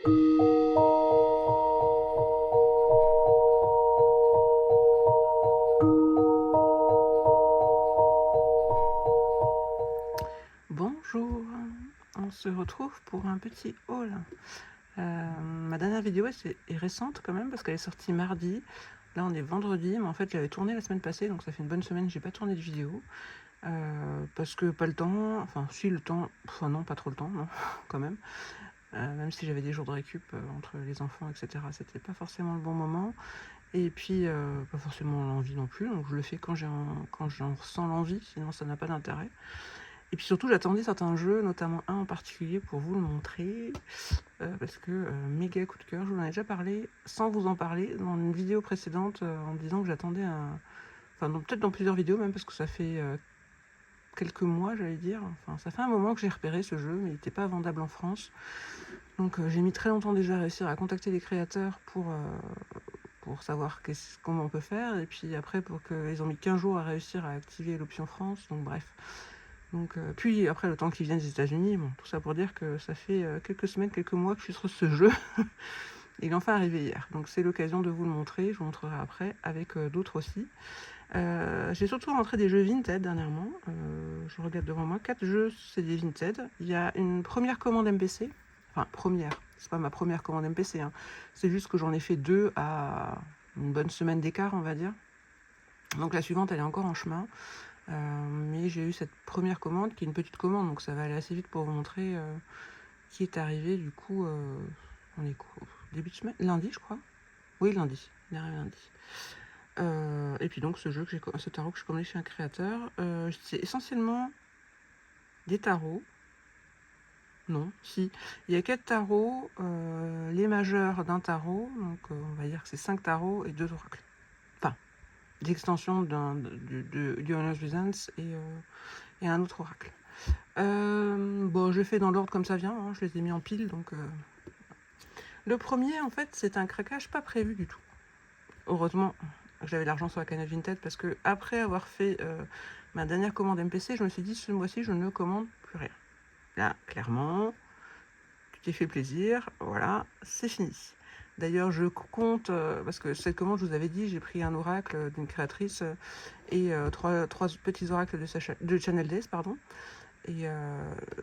Bonjour, on se retrouve pour un petit haul. Ma dernière vidéo est récente quand même parce qu'elle est sortie mardi. Là on est vendredi, mais en fait j'avais tourné la semaine passée, donc ça fait une bonne semaine que j'ai pas tourné de vidéo. Parce que pas le temps, enfin si le temps, enfin non pas trop le temps, non, quand même. Même si j'avais des jours de récup entre les enfants, etc. C'était pas forcément le bon moment. Et puis pas forcément l'envie non plus, donc je le fais quand j'en ressens l'envie, sinon ça n'a pas d'intérêt. Et puis surtout, j'attendais certains jeux, notamment un en particulier, pour vous le montrer, parce que méga coup de cœur, je vous en ai déjà parlé, sans vous en parler, dans une vidéo précédente, en disant que j'attendais un... Enfin, peut-être dans plusieurs vidéos même, parce que ça fait quelques mois, j'allais dire. Enfin, ça fait un moment que j'ai repéré ce jeu, mais il n'était pas vendable en France. Donc j'ai mis très longtemps déjà à réussir à contacter les créateurs pour savoir comment on peut faire. Et puis après, ils ont mis 15 jours à réussir à activer l'option France, donc bref. Donc, puis après, le temps qu'ils viennent des États-Unis, bon, tout ça pour dire que ça fait quelques semaines, quelques mois que je suis sur ce jeu. Il est enfin arrivé hier. Donc, c'est l'occasion de vous le montrer. Je vous montrerai après avec d'autres aussi. J'ai surtout rentré des jeux Vinted dernièrement. Je regarde devant moi. 4 jeux, c'est des Vinted. Il y a une première commande MPC. Enfin, première. C'est pas ma première commande MPC. Hein. C'est juste que j'en ai fait 2 à une bonne semaine d'écart, on va dire. Donc, la suivante, elle est encore en chemin. Mais j'ai eu cette première commande qui est une petite commande, donc ça va aller assez vite pour vous montrer qui est arrivé. Du coup, on est début de semaine, lundi je crois. Oui, lundi, il est arrivé lundi. Et puis donc ce tarot que je commandé chez un créateur, c'est essentiellement des tarots. Non, si. Il y a 4 tarots, les majeurs d'un tarot, donc on va dire que c'est 5 tarots et 2 oracles. Enfin, d'extension de Johannes Reasons et un autre oracle. Bon, je fais dans l'ordre comme ça vient, hein, je les ai mis en pile, donc... Le premier, en fait, c'est un craquage pas prévu du tout. Heureusement, j'avais l'argent sur la cagnotte Vinted, parce que après avoir fait ma dernière commande MPC, je me suis dit, ce mois-ci, je ne commande plus rien. Là, clairement, tu t'es fait plaisir, voilà, c'est fini. D'ailleurs, je compte, parce que cette commande, je vous avais dit, j'ai pris un oracle d'une créatrice et trois petits oracles de Channel Days, pardon. Et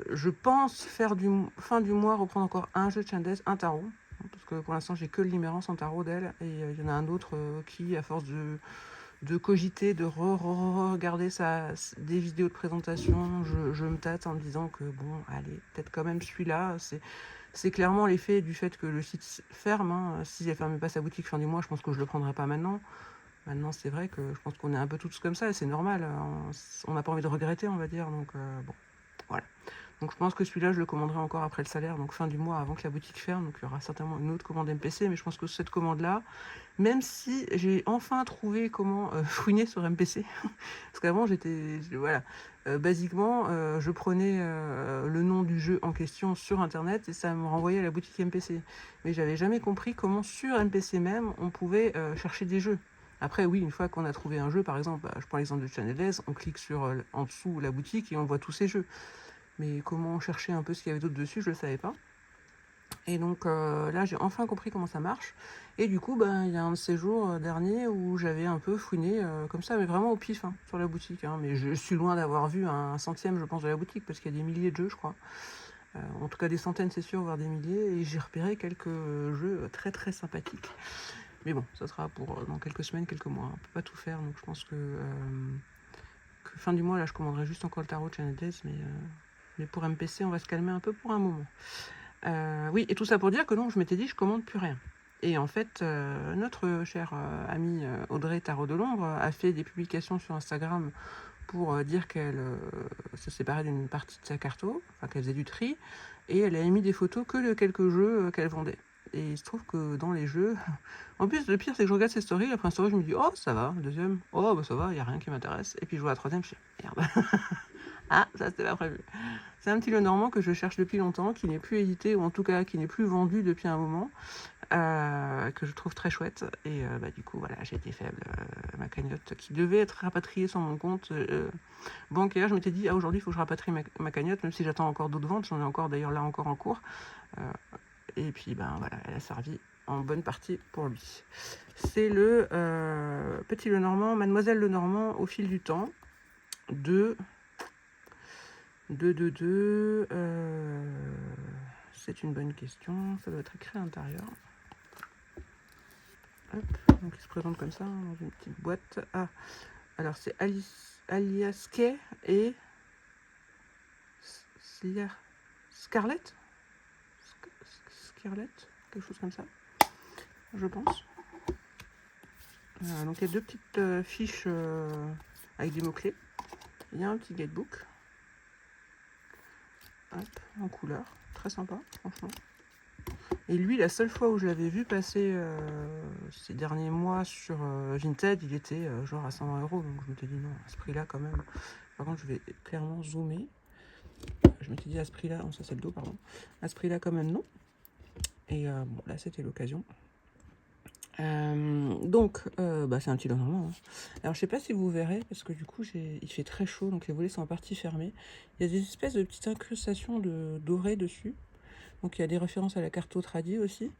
je pense faire fin du mois reprendre encore un jeu de Channel Days, un tarot. Parce que pour l'instant, j'ai que le Limerence en tarot d'elle. Et il y en a un autre qui, à force de cogiter, de regarder des vidéos de présentation, je me tâte en me disant que bon, allez, peut-être quand même celui-là. C'est clairement l'effet du fait que le site ferme. Hein. Si elle ne fermait pas sa boutique fin du mois, je pense que je ne le prendrais pas maintenant. Maintenant, c'est vrai que je pense qu'on est un peu tous comme ça, et c'est normal. On n'a pas envie de regretter, on va dire. Donc, bon, voilà. Donc, je pense que celui-là, je le commanderai encore après le salaire, donc fin du mois, avant que la boutique ferme. Donc, il y aura certainement une autre commande MPC, mais je pense que cette commande-là, même si j'ai enfin trouvé comment fouiner sur MPC, parce qu'avant, voilà. Basiquement, je prenais le nom du jeu en question sur Internet et ça me renvoyait à la boutique MPC. Mais j'avais jamais compris comment sur MPC même, on pouvait chercher des jeux. Après, oui, une fois qu'on a trouvé un jeu, par exemple, je prends l'exemple de Channel S, on clique sur en dessous la boutique et on voit tous ces jeux. Mais comment chercher un peu ce qu'il y avait d'autre dessus, je ne le savais pas. Et donc là, j'ai enfin compris comment ça marche. Et du coup, il y a un de ces jours derniers où j'avais un peu fouiné comme ça, mais vraiment au pif, hein, sur la boutique. Hein. Mais je suis loin d'avoir vu un centième, je pense, de la boutique, parce qu'il y a des milliers de jeux, je crois. En tout cas, des centaines, c'est sûr, voire des milliers. Et j'ai repéré quelques jeux très très sympathiques. Mais bon, ça sera pour dans quelques semaines, quelques mois. On peut pas tout faire, donc je pense que fin du mois, là, je commanderai juste encore le tarot de Channel Days, mais pour MPC, on va se calmer un peu pour un moment. Oui, et tout ça pour dire que non, je m'étais dit, je commande plus rien. Et en fait, notre chère amie Audrey Tarot de l'Ombre a fait des publications sur Instagram pour dire qu'elle se séparait d'une partie de sa carto, enfin qu'elle faisait du tri, et elle a émis des photos que de quelques jeux qu'elle vendait. Et il se trouve que dans les jeux, en plus le pire c'est que je regarde ces stories, la première story je me dis oh ça va, la deuxième oh bah ça va, il n'y a rien qui m'intéresse, et puis je vois la troisième, je dis merde, ah ça c'était pas prévu. C'est un petit Lenormand que je cherche depuis longtemps, qui n'est plus édité, ou en tout cas qui n'est plus vendu depuis un moment, que je trouve très chouette. Et du coup, voilà, j'ai été faible. Ma cagnotte qui devait être rapatriée sur mon compte bancaire, je m'étais dit, aujourd'hui, il faut que je rapatrie ma cagnotte, même si j'attends encore d'autres ventes. J'en ai encore, d'ailleurs, là encore en cours. Et puis, ben voilà, elle a servi en bonne partie pour lui. C'est le Petit Lenormand, Mademoiselle Lenormand au fil du temps. C'est une bonne question. Ça doit être écrit à l'intérieur. Hop, donc il se présente comme ça, dans une petite boîte. Ah, alors c'est Alias Kay et Scarlett, quelque chose comme ça, je pense. Donc il y a deux petites fiches avec des mots-clés. Il y a un petit guidebook. Hop, en couleur. Très sympa, franchement. Et lui, la seule fois où je l'avais vu passer ces derniers mois sur Vinted, il était genre à 120 €. Donc je m'étais dit non, à ce prix-là quand même. Par contre, je vais clairement zoomer. Je m'étais dit à ce prix-là, ça c'est le dos, pardon. À ce prix-là quand même non. Et bon, là c'était l'occasion. Donc, c'est un petit Lenormand. Hein. Alors, je sais pas si vous verrez, parce que du coup, il fait très chaud, donc les volets sont en partie fermés. Il y a des espèces de petites incrustations dorées dessus. Donc, il y a des références à la carte tradi aussi.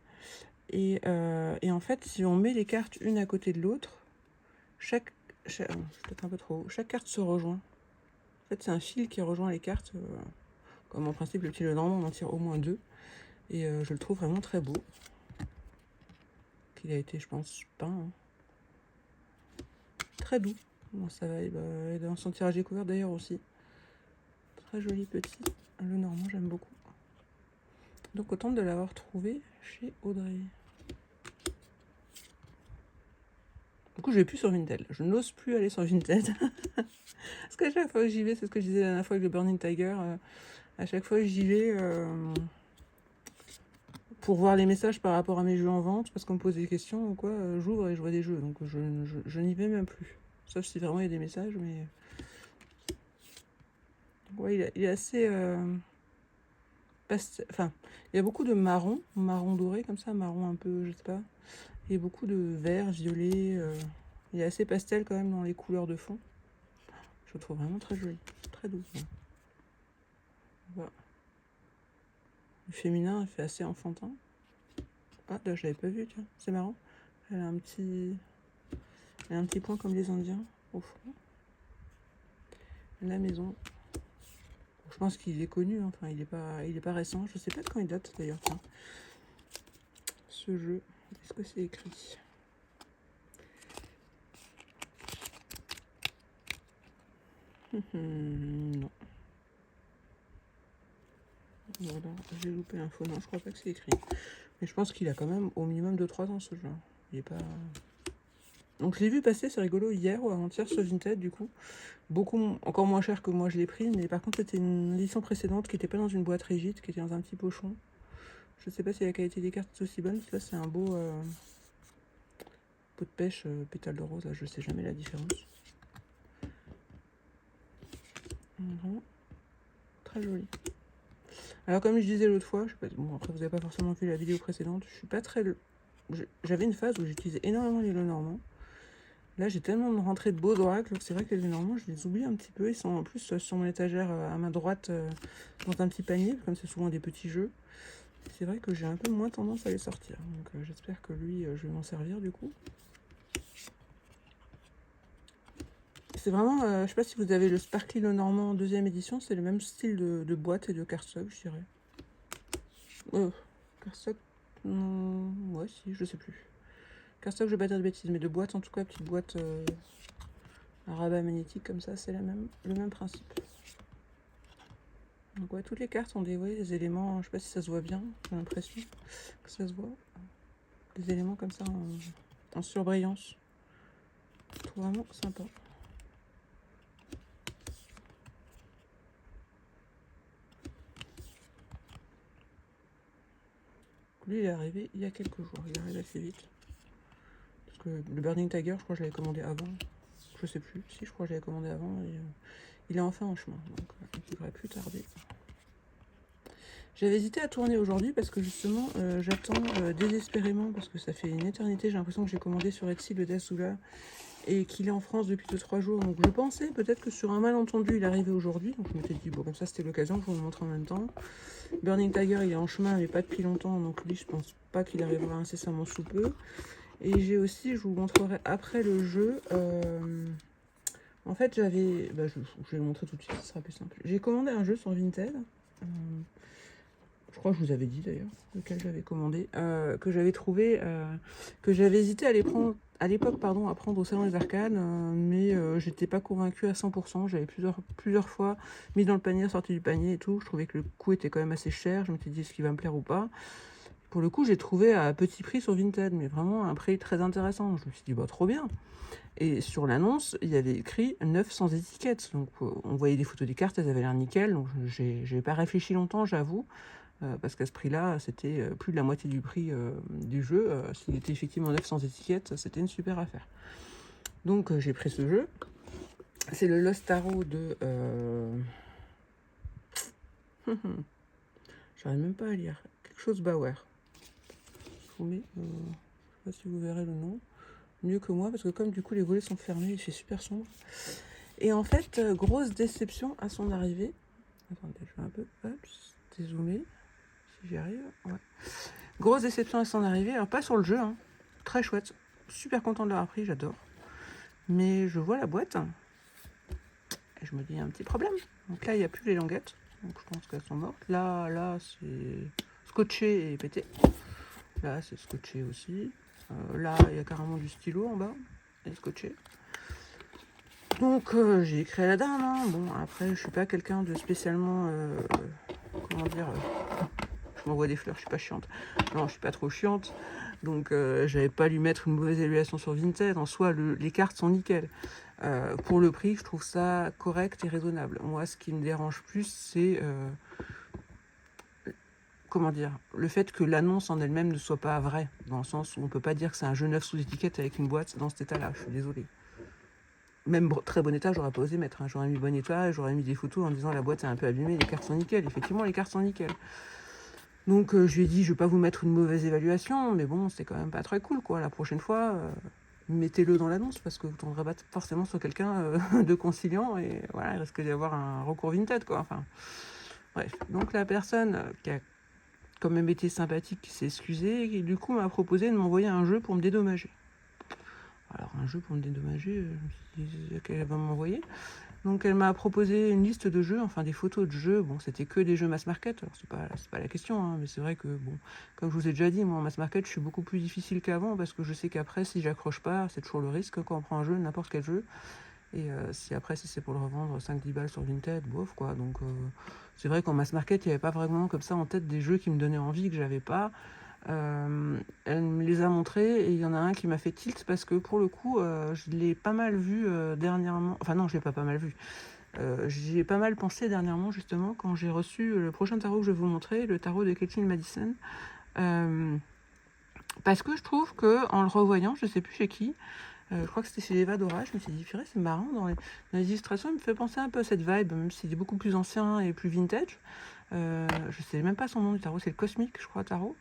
Et en fait, si on met les cartes une à côté de l'autre, peut-être un peu trop haut, chaque carte se rejoint. En fait, c'est un fil qui rejoint les cartes. Comme en principe, le petit Lenormand, on en tire au moins 2. Et je le trouve vraiment très beau. Il a été, je pense, peint. Hein. Très doux. Bon, ça va, il est dans son tirage découvert d'ailleurs aussi. Très joli petit. Lenormand, j'aime beaucoup. Donc, autant de l'avoir trouvé chez Audrey. Du coup, je vais plus sur Vinted. Je n'ose plus aller sur Vinted. Parce qu'à chaque fois que j'y vais, c'est ce que je disais la dernière fois avec le Burning Tiger. À chaque fois que j'y vais pour voir les messages par rapport à mes jeux en vente, parce qu'on me pose des questions ou quoi, j'ouvre et je vois des jeux. Donc, je n'y vais même plus. Sauf si vraiment il y a des messages, mais... Ouais, il est assez... Enfin, il y a beaucoup de marron doré comme ça, marron un peu, je sais pas. Et beaucoup de vert, violet. Il est assez pastel quand même dans les couleurs de fond. Je le trouve vraiment très joli, très doux. Voilà. Le féminin, il fait assez enfantin. Ah, là, je l'avais pas vu, tiens, c'est marrant. Elle a un petit point comme les Indiens au fond. La maison. Je pense qu'il est connu, hein. Enfin, il est pas récent. Je sais pas de quand il date d'ailleurs, tiens. Ce jeu, est-ce que c'est écrit? Non. Voilà, j'ai loupé l'info. Non, je crois pas que c'est écrit. Mais je pense qu'il a quand même au minimum de 3 ans ce jeu. Il est pas... Donc je l'ai vu passer, c'est rigolo, hier ou avant-hier sur Vinted du coup. Encore moins cher que moi je l'ai pris, mais par contre c'était une édition précédente qui n'était pas dans une boîte rigide, qui était dans un petit pochon. Je sais pas si la qualité des cartes est aussi bonne. Là c'est un beau pot de pêche, pétale de rose, là je sais jamais la différence. Vraiment très joli. Alors comme je disais l'autre fois, je sais pas, bon après vous n'avez pas forcément vu la vidéo précédente, je suis pas très... J'avais une phase où j'utilisais énormément les Lenormand. Là, j'ai tellement rentré de beaux oracles que c'est vrai que les Lenormand, je les oublie un petit peu. Ils sont en plus sur mon étagère à main droite dans un petit panier, comme c'est souvent des petits jeux. C'est vrai que j'ai un peu moins tendance à les sortir. Donc j'espère que lui, je vais m'en servir du coup. C'est vraiment, je sais pas si vous avez le Sparkly Lenormand en deuxième édition, c'est le même style de boîte et de cardstock, je dirais. Cardstock, ouais si, je sais plus. Cardstock, je vais pas dire de bêtises, mais de boîte en tout cas, petite boîte à rabat magnétique comme ça, c'est le même principe. Donc ouais, toutes les cartes ont des éléments, je sais pas si ça se voit bien, j'ai l'impression que ça se voit. Des éléments comme ça en surbrillance. Je trouve vraiment sympa. Lui, il est arrivé il y a quelques jours, il arrive assez vite. Parce que le Burning Tiger, je crois que je l'avais commandé avant. Je sais plus, si je crois que je l'avais commandé avant. Et, il est enfin en chemin, donc il devrait plus tarder. J'avais hésité à tourner aujourd'hui parce que justement j'attends désespérément, parce que ça fait une éternité, j'ai l'impression que j'ai commandé sur Etsy le Dazula et qu'il est en France depuis 2-3 jours. Donc je pensais peut-être que sur un malentendu, il arrivait aujourd'hui. Donc je m'étais dit, bon, comme ça c'était l'occasion, je vous le montre en même temps. Burning Tiger, il est en chemin, mais pas depuis longtemps. Donc lui, je pense pas qu'il arrivera incessamment sous peu. Et j'ai aussi, je vous montrerai après le jeu. En fait, j'avais... Bah, je vais le montrer tout de suite, ce sera plus simple. J'ai commandé un jeu sur Vinted. Je crois que je vous avais dit d'ailleurs lequel j'avais commandé, que j'avais trouvé, que j'avais hésité à l'époque à prendre au Salon des Arcanes, mais j'étais pas convaincue à 100%. J'avais plusieurs fois mis dans le panier, sorti du panier et tout. Je trouvais que le coût était quand même assez cher. Je m'étais dit est-ce qu'il va me plaire ou pas. Pour le coup, j'ai trouvé à petit prix sur Vinted, mais vraiment un prix très intéressant. Je me suis dit bah trop bien. Et sur l'annonce, il y avait écrit 9 sans étiquette. Donc on voyait des photos des cartes, elles avaient l'air nickel. Donc j'ai pas réfléchi longtemps, j'avoue. Parce qu'à ce prix-là, c'était plus de la moitié du prix du jeu. S'il était effectivement 9 sans étiquette, c'était une super affaire. Donc j'ai pris ce jeu. C'est le Lost Tarot de... J'arrive même pas à lire. Quelque chose Bauer. Je vous mets... je sais pas si vous verrez le nom. Mieux que moi, parce que comme du coup les volets sont fermés, il fait super sombre. Et en fait, grosse déception à son arrivée. Attendez, je vais un peu dézoomer. Si j'y arrive, ouais. Grosse déception à son arrivée, alors pas sur le jeu, hein. Très chouette, super content de l'avoir pris, j'adore. Mais je vois la boîte, et je me dis, il y a un petit problème. Donc là, il n'y a plus les languettes, donc je pense qu'elles sont mortes. Là, c'est scotché et pété. Là, c'est scotché aussi. Là, il y a carrément du stylo en bas, et scotché. Donc j'ai écrit à la dame, hein. Bon, après, je suis pas quelqu'un de spécialement, comment dire... je m'envoie des fleurs, je suis pas chiante. Non, je suis pas trop chiante. Donc j'avais pas lui mettre une mauvaise évaluation sur Vinted. En soi, les cartes sont nickel. Pour le prix, je trouve ça correct et raisonnable. Moi, ce qui me dérange plus, c'est comment dire, le fait que l'annonce en elle-même ne soit pas vraie, dans le sens où on peut pas dire que c'est un jeu neuf sous étiquette avec une boîte dans cet état-là. Je suis désolée. Même très bon état, j'aurais pas osé mettre. Hein. J'aurais mis bon état, j'aurais mis des photos en disant la boîte est un peu abîmée, les cartes sont nickel. Effectivement, les cartes sont nickel. Donc je lui ai dit, je vais pas vous mettre une mauvaise évaluation, mais bon, c'est quand même pas très cool, quoi. La prochaine fois, mettez-le dans l'annonce, parce que vous tomberez pas forcément sur quelqu'un de conciliant, et voilà, il risque d'y avoir un recours Vinted, quoi. Enfin, bref. Donc la personne qui a quand même été sympathique, qui s'est excusée, et qui du coup m'a proposé de m'envoyer un jeu pour me dédommager. Alors un jeu pour me dédommager, je me suis dit qu'elle va m'envoyer. Donc elle m'a proposé une liste de jeux, enfin des photos de jeux. Bon, c'était que des jeux mass market, alors c'est pas la question, hein, mais c'est vrai que, bon, comme je vous ai déjà dit, moi en mass market, je suis beaucoup plus difficile qu'avant, parce que je sais qu'après, si j'accroche pas, c'est toujours le risque quand on prend un jeu, n'importe quel jeu. Et si c'est pour le revendre 5-10 balles sur Vinted, bof, quoi. Donc c'est vrai qu'en mass market, il n'y avait pas vraiment comme ça en tête des jeux qui me donnaient envie, que j'avais pas. Elle me les a montrés et il y en a un qui m'a fait tilt parce que pour le coup, je l'ai pas mal vu dernièrement. Enfin non, je l'ai pas mal vu. J'y ai pas mal pensé dernièrement justement quand j'ai reçu le prochain tarot que je vais vous montrer, le tarot de Caitlin Madison. Parce que je trouve que en le revoyant, je sais plus chez qui, je crois que c'était chez Eva Dora, je me suis dit, purée, c'est marrant, dans les illustrations, il me fait penser un peu à cette vibe, même s'il est beaucoup plus ancien et plus vintage. Je sais même pas son nom du tarot, c'est le Cosmique, je crois, tarot.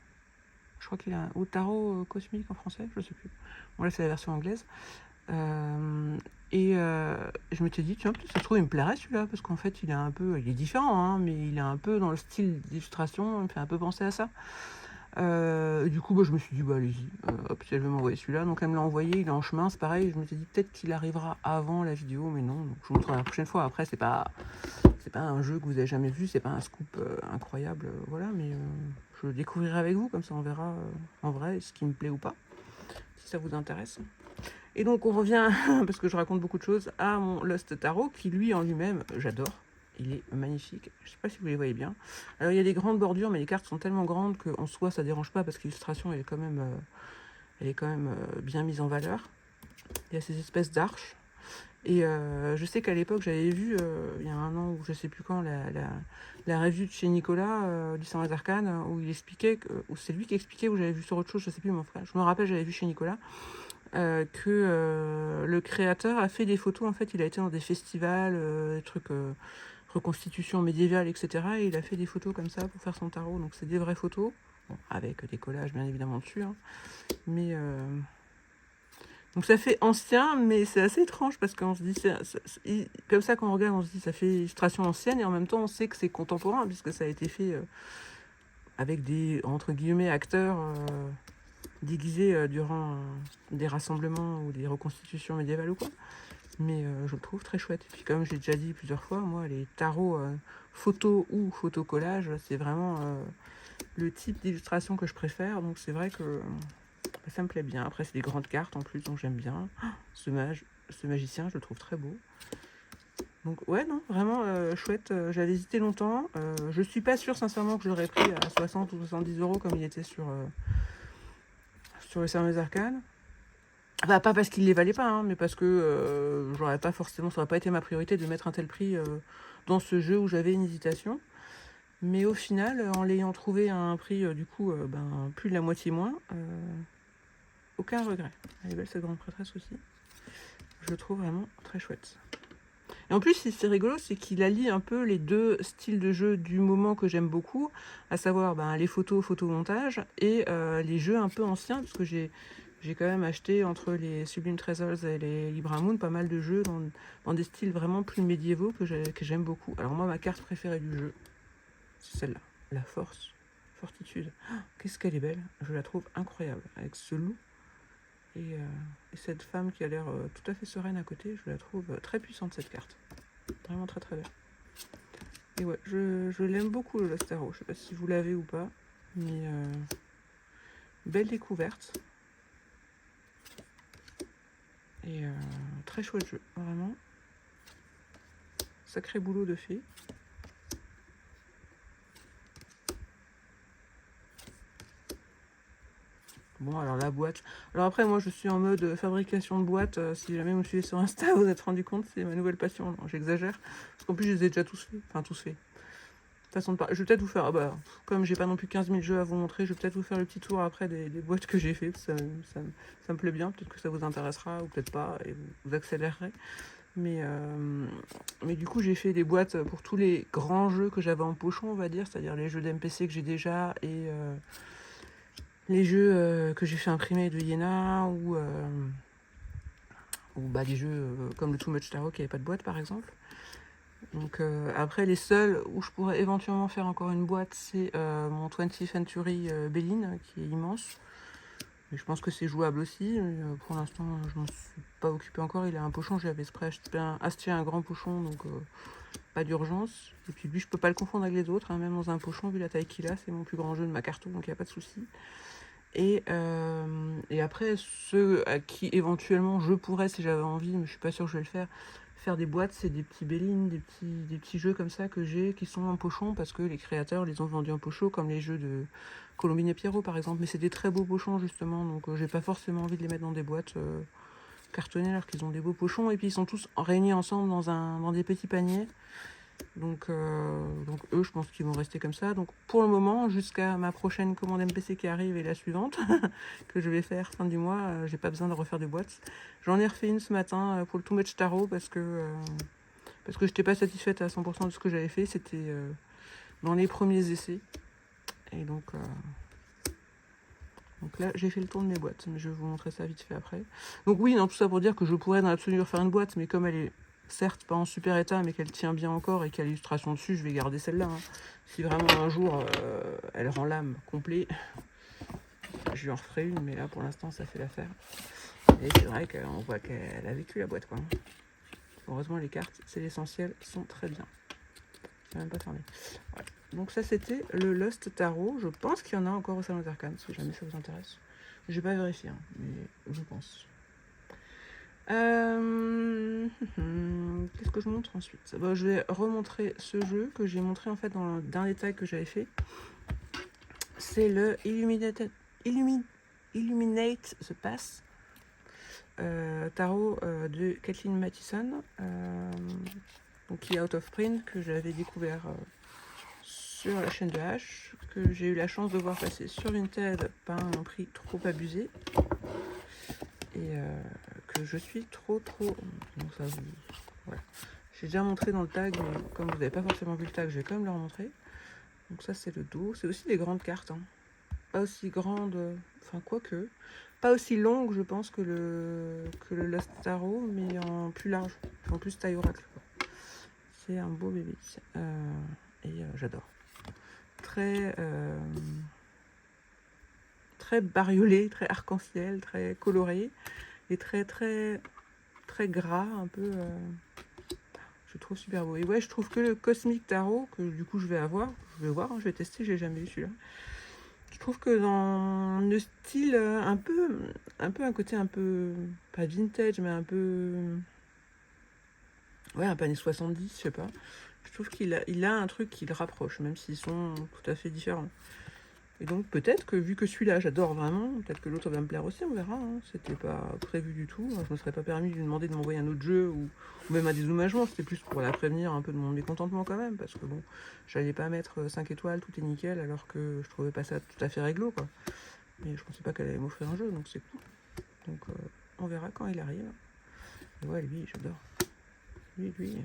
Je crois qu'il a un... ou tarot cosmique en français, je sais plus. Bon là c'est la version anglaise. Je m'étais dit tiens, ça se trouve il me plairait celui-là parce qu'en fait il est différent, hein, mais il est un peu dans le style d'illustration, il me fait un peu penser à ça. Du coup je me suis dit bah allez-y, hop, si elle veut m'envoyer celui-là, donc elle me l'a envoyé, il est en chemin, c'est pareil, je m'étais dit peut-être qu'il arrivera avant la vidéo, mais non, donc je vous montrerai la prochaine fois. Après c'est pas un jeu que vous avez jamais vu, c'est pas un scoop incroyable, voilà, mais je le découvrirai avec vous, comme ça on verra en vrai ce qui me plaît ou pas, si ça vous intéresse. Et donc on revient, parce que je raconte beaucoup de choses, à mon Lost Tarot, qui lui en lui-même, j'adore. Il est magnifique. Je sais pas si vous les voyez bien. Alors il y a des grandes bordures, mais les cartes sont tellement grandes qu'en soi ça dérange pas, parce que l'illustration elle est quand même bien mise en valeur. Il y a ces espèces d'arches. Et je sais qu'à l'époque, j'avais vu, il y a un an ou je sais plus quand, la revue de chez Nicolas, du Salon des Arcanes, où il expliquait, ou c'est lui qui expliquait, ou j'avais vu sur autre chose, je sais plus, mon frère. Je me rappelle, j'avais vu chez Nicolas, que le créateur a fait des photos, en fait, il a été dans des festivals, des trucs, reconstitution médiévale, etc. Et il a fait des photos comme ça pour faire son tarot. Donc c'est des vraies photos, bon, avec des collages bien évidemment dessus, hein, mais... Donc ça fait ancien, mais c'est assez étrange parce qu'on se dit, comme ça quand on regarde, on se dit ça fait illustration ancienne et en même temps on sait que c'est contemporain puisque ça a été fait avec des, entre guillemets, acteurs déguisés durant des rassemblements ou des reconstitutions médiévales ou quoi. Mais je le trouve très chouette. Et puis comme j'ai déjà dit plusieurs fois, moi les tarots photo ou photocollage, c'est vraiment le type d'illustration que je préfère. Donc c'est vrai que ça me plaît bien. Après c'est des grandes cartes en plus, donc j'aime bien. Ce magicien, je le trouve très beau. Donc ouais, non, vraiment chouette. J'avais hésité longtemps. Je suis pas sûre sincèrement que je l'aurais pris à 60 ou 70 euros comme il était sur le Seigneur des Arcanes. Bah, pas parce qu'il les valait pas, hein, mais parce que j'aurais pas forcément, ça aurait pas été ma priorité de mettre un tel prix dans ce jeu où j'avais une hésitation. Mais au final, en l'ayant trouvé à un prix du coup plus de la moitié moins, aucun regret. Elle est belle cette grande prêtresse aussi. Je le trouve vraiment très chouette. Et en plus, c'est rigolo, c'est qu'il allie un peu les deux styles de jeu du moment que j'aime beaucoup, à savoir les photomontage et les jeux un peu anciens, parce que j'ai quand même acheté entre les Sublime Treasures et les Libra Moon pas mal de jeux dans des styles vraiment plus médiévaux que j'aime beaucoup. Alors moi, ma carte préférée du jeu, c'est celle-là, la Fortitude. Qu'est-ce qu'elle est belle, je la trouve incroyable, avec ce loup et cette femme qui a l'air tout à fait sereine à côté, je la trouve très puissante cette carte. Vraiment très très belle. Et ouais, je l'aime beaucoup le Lost Tarot. Je sais pas si vous l'avez ou pas, mais belle découverte. Et très chouette jeu, vraiment. Sacré boulot de fait. Bon, alors la boîte. Alors après, moi, je suis en mode fabrication de boîtes. Si jamais vous me suivez sur Insta, vous êtes rendu compte, c'est ma nouvelle passion. Non, j'exagère. Parce qu'en plus, je les ai déjà tous faits. Enfin, tous faits. Façon de parler. Je vais peut-être vous faire, comme j'ai pas non plus 15 000 jeux à vous montrer, je vais peut-être vous faire le petit tour après des boîtes que j'ai fait. Ça me plaît bien. Peut-être que ça vous intéressera ou peut-être pas et vous accélérerez. Mais du coup, j'ai fait des boîtes pour tous les grands jeux que j'avais en pochon, on va dire, c'est-à-dire les jeux d'MPC que j'ai déjà et les jeux que j'ai fait imprimer de Iéna ou des jeux comme le Too Much Tarot qui n'avait pas de boîte par exemple. Donc après les seuls où je pourrais éventuellement faire encore une boîte, c'est mon 20th Century Béline qui est immense. Mais je pense que c'est jouable aussi. Pour l'instant, je m'en suis pas occupé encore. Il a un pochon, j'avais exprès acheté un grand pochon, donc pas d'urgence. Et puis lui, je peux pas le confondre avec les autres, hein, même dans un pochon, vu la taille qu'il a, c'est mon plus grand jeu de ma carte, donc il n'y a pas de souci. Et après, ceux à qui éventuellement je pourrais, si j'avais envie, mais je suis pas sûre que je vais le faire des boîtes, c'est des petits Bélines, des petits jeux comme ça que j'ai, qui sont en pochon, parce que les créateurs les ont vendus en pochon, comme les jeux de Colombine et Pierrot par exemple. Mais c'est des très beaux pochons justement, donc j'ai pas forcément envie de les mettre dans des boîtes cartonnées alors qu'ils ont des beaux pochons. Et puis ils sont tous réunis ensemble dans des petits paniers. Donc eux, je pense qu'ils vont rester comme ça. Donc pour le moment, jusqu'à ma prochaine commande MPC qui arrive et la suivante, que je vais faire fin du mois, j'ai pas besoin de refaire de boîtes. J'en ai refait une ce matin pour le Too Much Tarot parce que je n'étais pas satisfaite à 100% de ce que j'avais fait. C'était dans les premiers essais. Et donc là, j'ai fait le tour de mes boîtes. Mais je vais vous montrer ça vite fait après. Donc oui, non, tout ça pour dire que je pourrais dans l'absolu refaire une boîte, mais comme elle est certes pas en super état, mais qu'elle tient bien encore et qu'il y a l'illustration dessus, je vais garder celle-là. Hein. Si vraiment un jour elle rend l'âme complet, je lui en referai une, mais là pour l'instant ça fait l'affaire. Et c'est vrai qu'on voit qu'elle a vécu la boîte, quoi. Heureusement les cartes, c'est l'essentiel, sont très bien. C'est même pas fermé. Ouais. Donc ça c'était le Lost Tarot. Je pense qu'il y en a encore au Salon des Arcanes, si jamais ça vous intéresse. J'ai pas vérifié, hein, mais je pense. Qu'est-ce que je montre ensuite? Je vais remontrer ce jeu que j'ai montré en fait dans le dernier tag que j'avais fait. C'est le Illuminate the Pass tarot de Kathleen Mattison, donc qui est out of print, que j'avais découvert sur la chaîne de H, que j'ai eu la chance de voir passer sur Vinted par un prix trop abusé. Et que je suis trop donc ça voilà. J'ai déjà montré dans le tag, mais comme vous n'avez pas forcément vu le tag, je vais quand même le remontrer. Donc ça c'est le dos, c'est aussi des grandes cartes, hein. pas aussi grande, enfin quoique, pas aussi longue je pense que le Lost Tarot, mais en plus large, en plus taille oracle. C'est un beau bébé et j'adore. Très très bariolé, très arc-en-ciel, très coloré et très très très gras, un peu. Je trouve super beau. Et ouais, je trouve que le Cosmic Tarot, que du coup je vais avoir, je vais voir, hein, je vais tester, j'ai jamais eu celui-là. Je trouve que dans le style un peu un côté un peu, pas vintage, mais un peu, ouais, un peu années 70, je sais pas. Je trouve qu'il a un truc qui le rapproche, même s'ils sont tout à fait différents. Et donc peut-être que vu que celui-là j'adore vraiment, peut-être que l'autre va me plaire aussi, on verra. Hein. C'était pas prévu du tout. Je me serais pas permis de lui demander de m'envoyer un autre jeu ou même un dédommagement. C'était plus pour la prévenir un peu de mon mécontentement quand même, parce que bon, j'allais pas mettre 5 étoiles, tout est nickel, alors que je trouvais pas ça tout à fait réglo quoi. Mais je pensais pas qu'elle allait m'offrir un jeu, donc c'est cool. Donc on verra quand il arrive. Et ouais, lui, j'adore. Lui.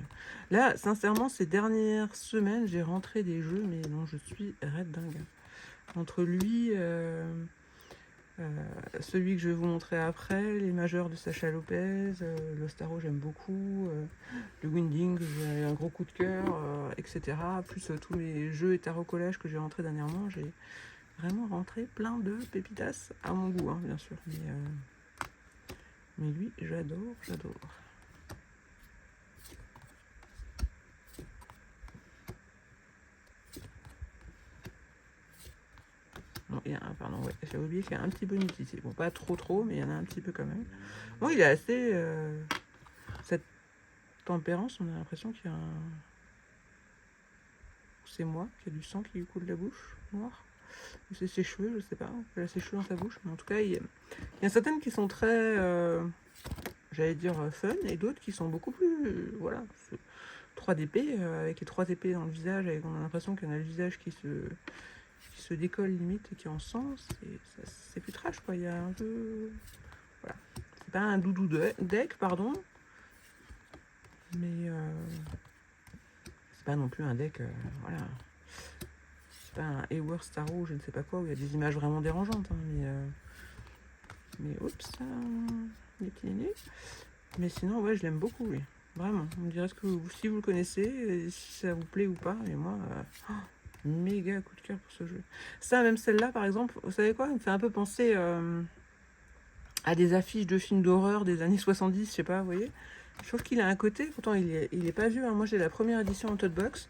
Là, sincèrement, ces dernières semaines, j'ai rentré des jeux, mais non, je suis raide dingue. Entre lui, celui que je vais vous montrer après, les majeurs de Sacha Lopez, l'Ostaro j'aime beaucoup, le Winding j'ai un gros coup de cœur, etc. Plus tous les jeux et tarot collage que j'ai rentrés dernièrement, j'ai vraiment rentré plein de pépitas à mon goût, hein, bien sûr. Mais lui, j'adore. Non, pardon, ouais, j'ai oublié qu'il y a un petit bonus ici. Bon, pas trop, mais il y en a un petit peu quand même. Bon, il est assez... cette tempérance, on a l'impression qu'il y a un... C'est moi qui a du sang qui lui coule de la bouche, noir. Ou c'est ses cheveux, je sais pas. Il a ses cheveux dans sa bouche. Mais en tout cas, il y a certaines qui sont très... j'allais dire fun, et d'autres qui sont beaucoup plus... voilà. 3 d'épée, avec les 3 épées dans le visage, avec, on a l'impression qu'il y en a le visage qui se décolle limite et qui en sens, c'est plus trash quoi, il y a un peu... Voilà. C'est pas un doudou deck, pardon, mais c'est pas non plus un deck, voilà. C'est pas un Hayward Starro, je ne sais pas quoi, où il y a des images vraiment dérangeantes, hein, mais oups, les petits nénés. Mais sinon, ouais, je l'aime beaucoup, oui. Vraiment, on me dirait si vous le connaissez, si ça vous plaît ou pas, et moi... méga coup de cœur pour ce jeu. Ça, même celle-là, par exemple, vous savez quoi? Elle me fait un peu penser à des affiches de films d'horreur des années 70, je sais pas, vous voyez? Je trouve qu'il a un côté, pourtant il est pas vieux, hein. Moi j'ai la première édition en tote box.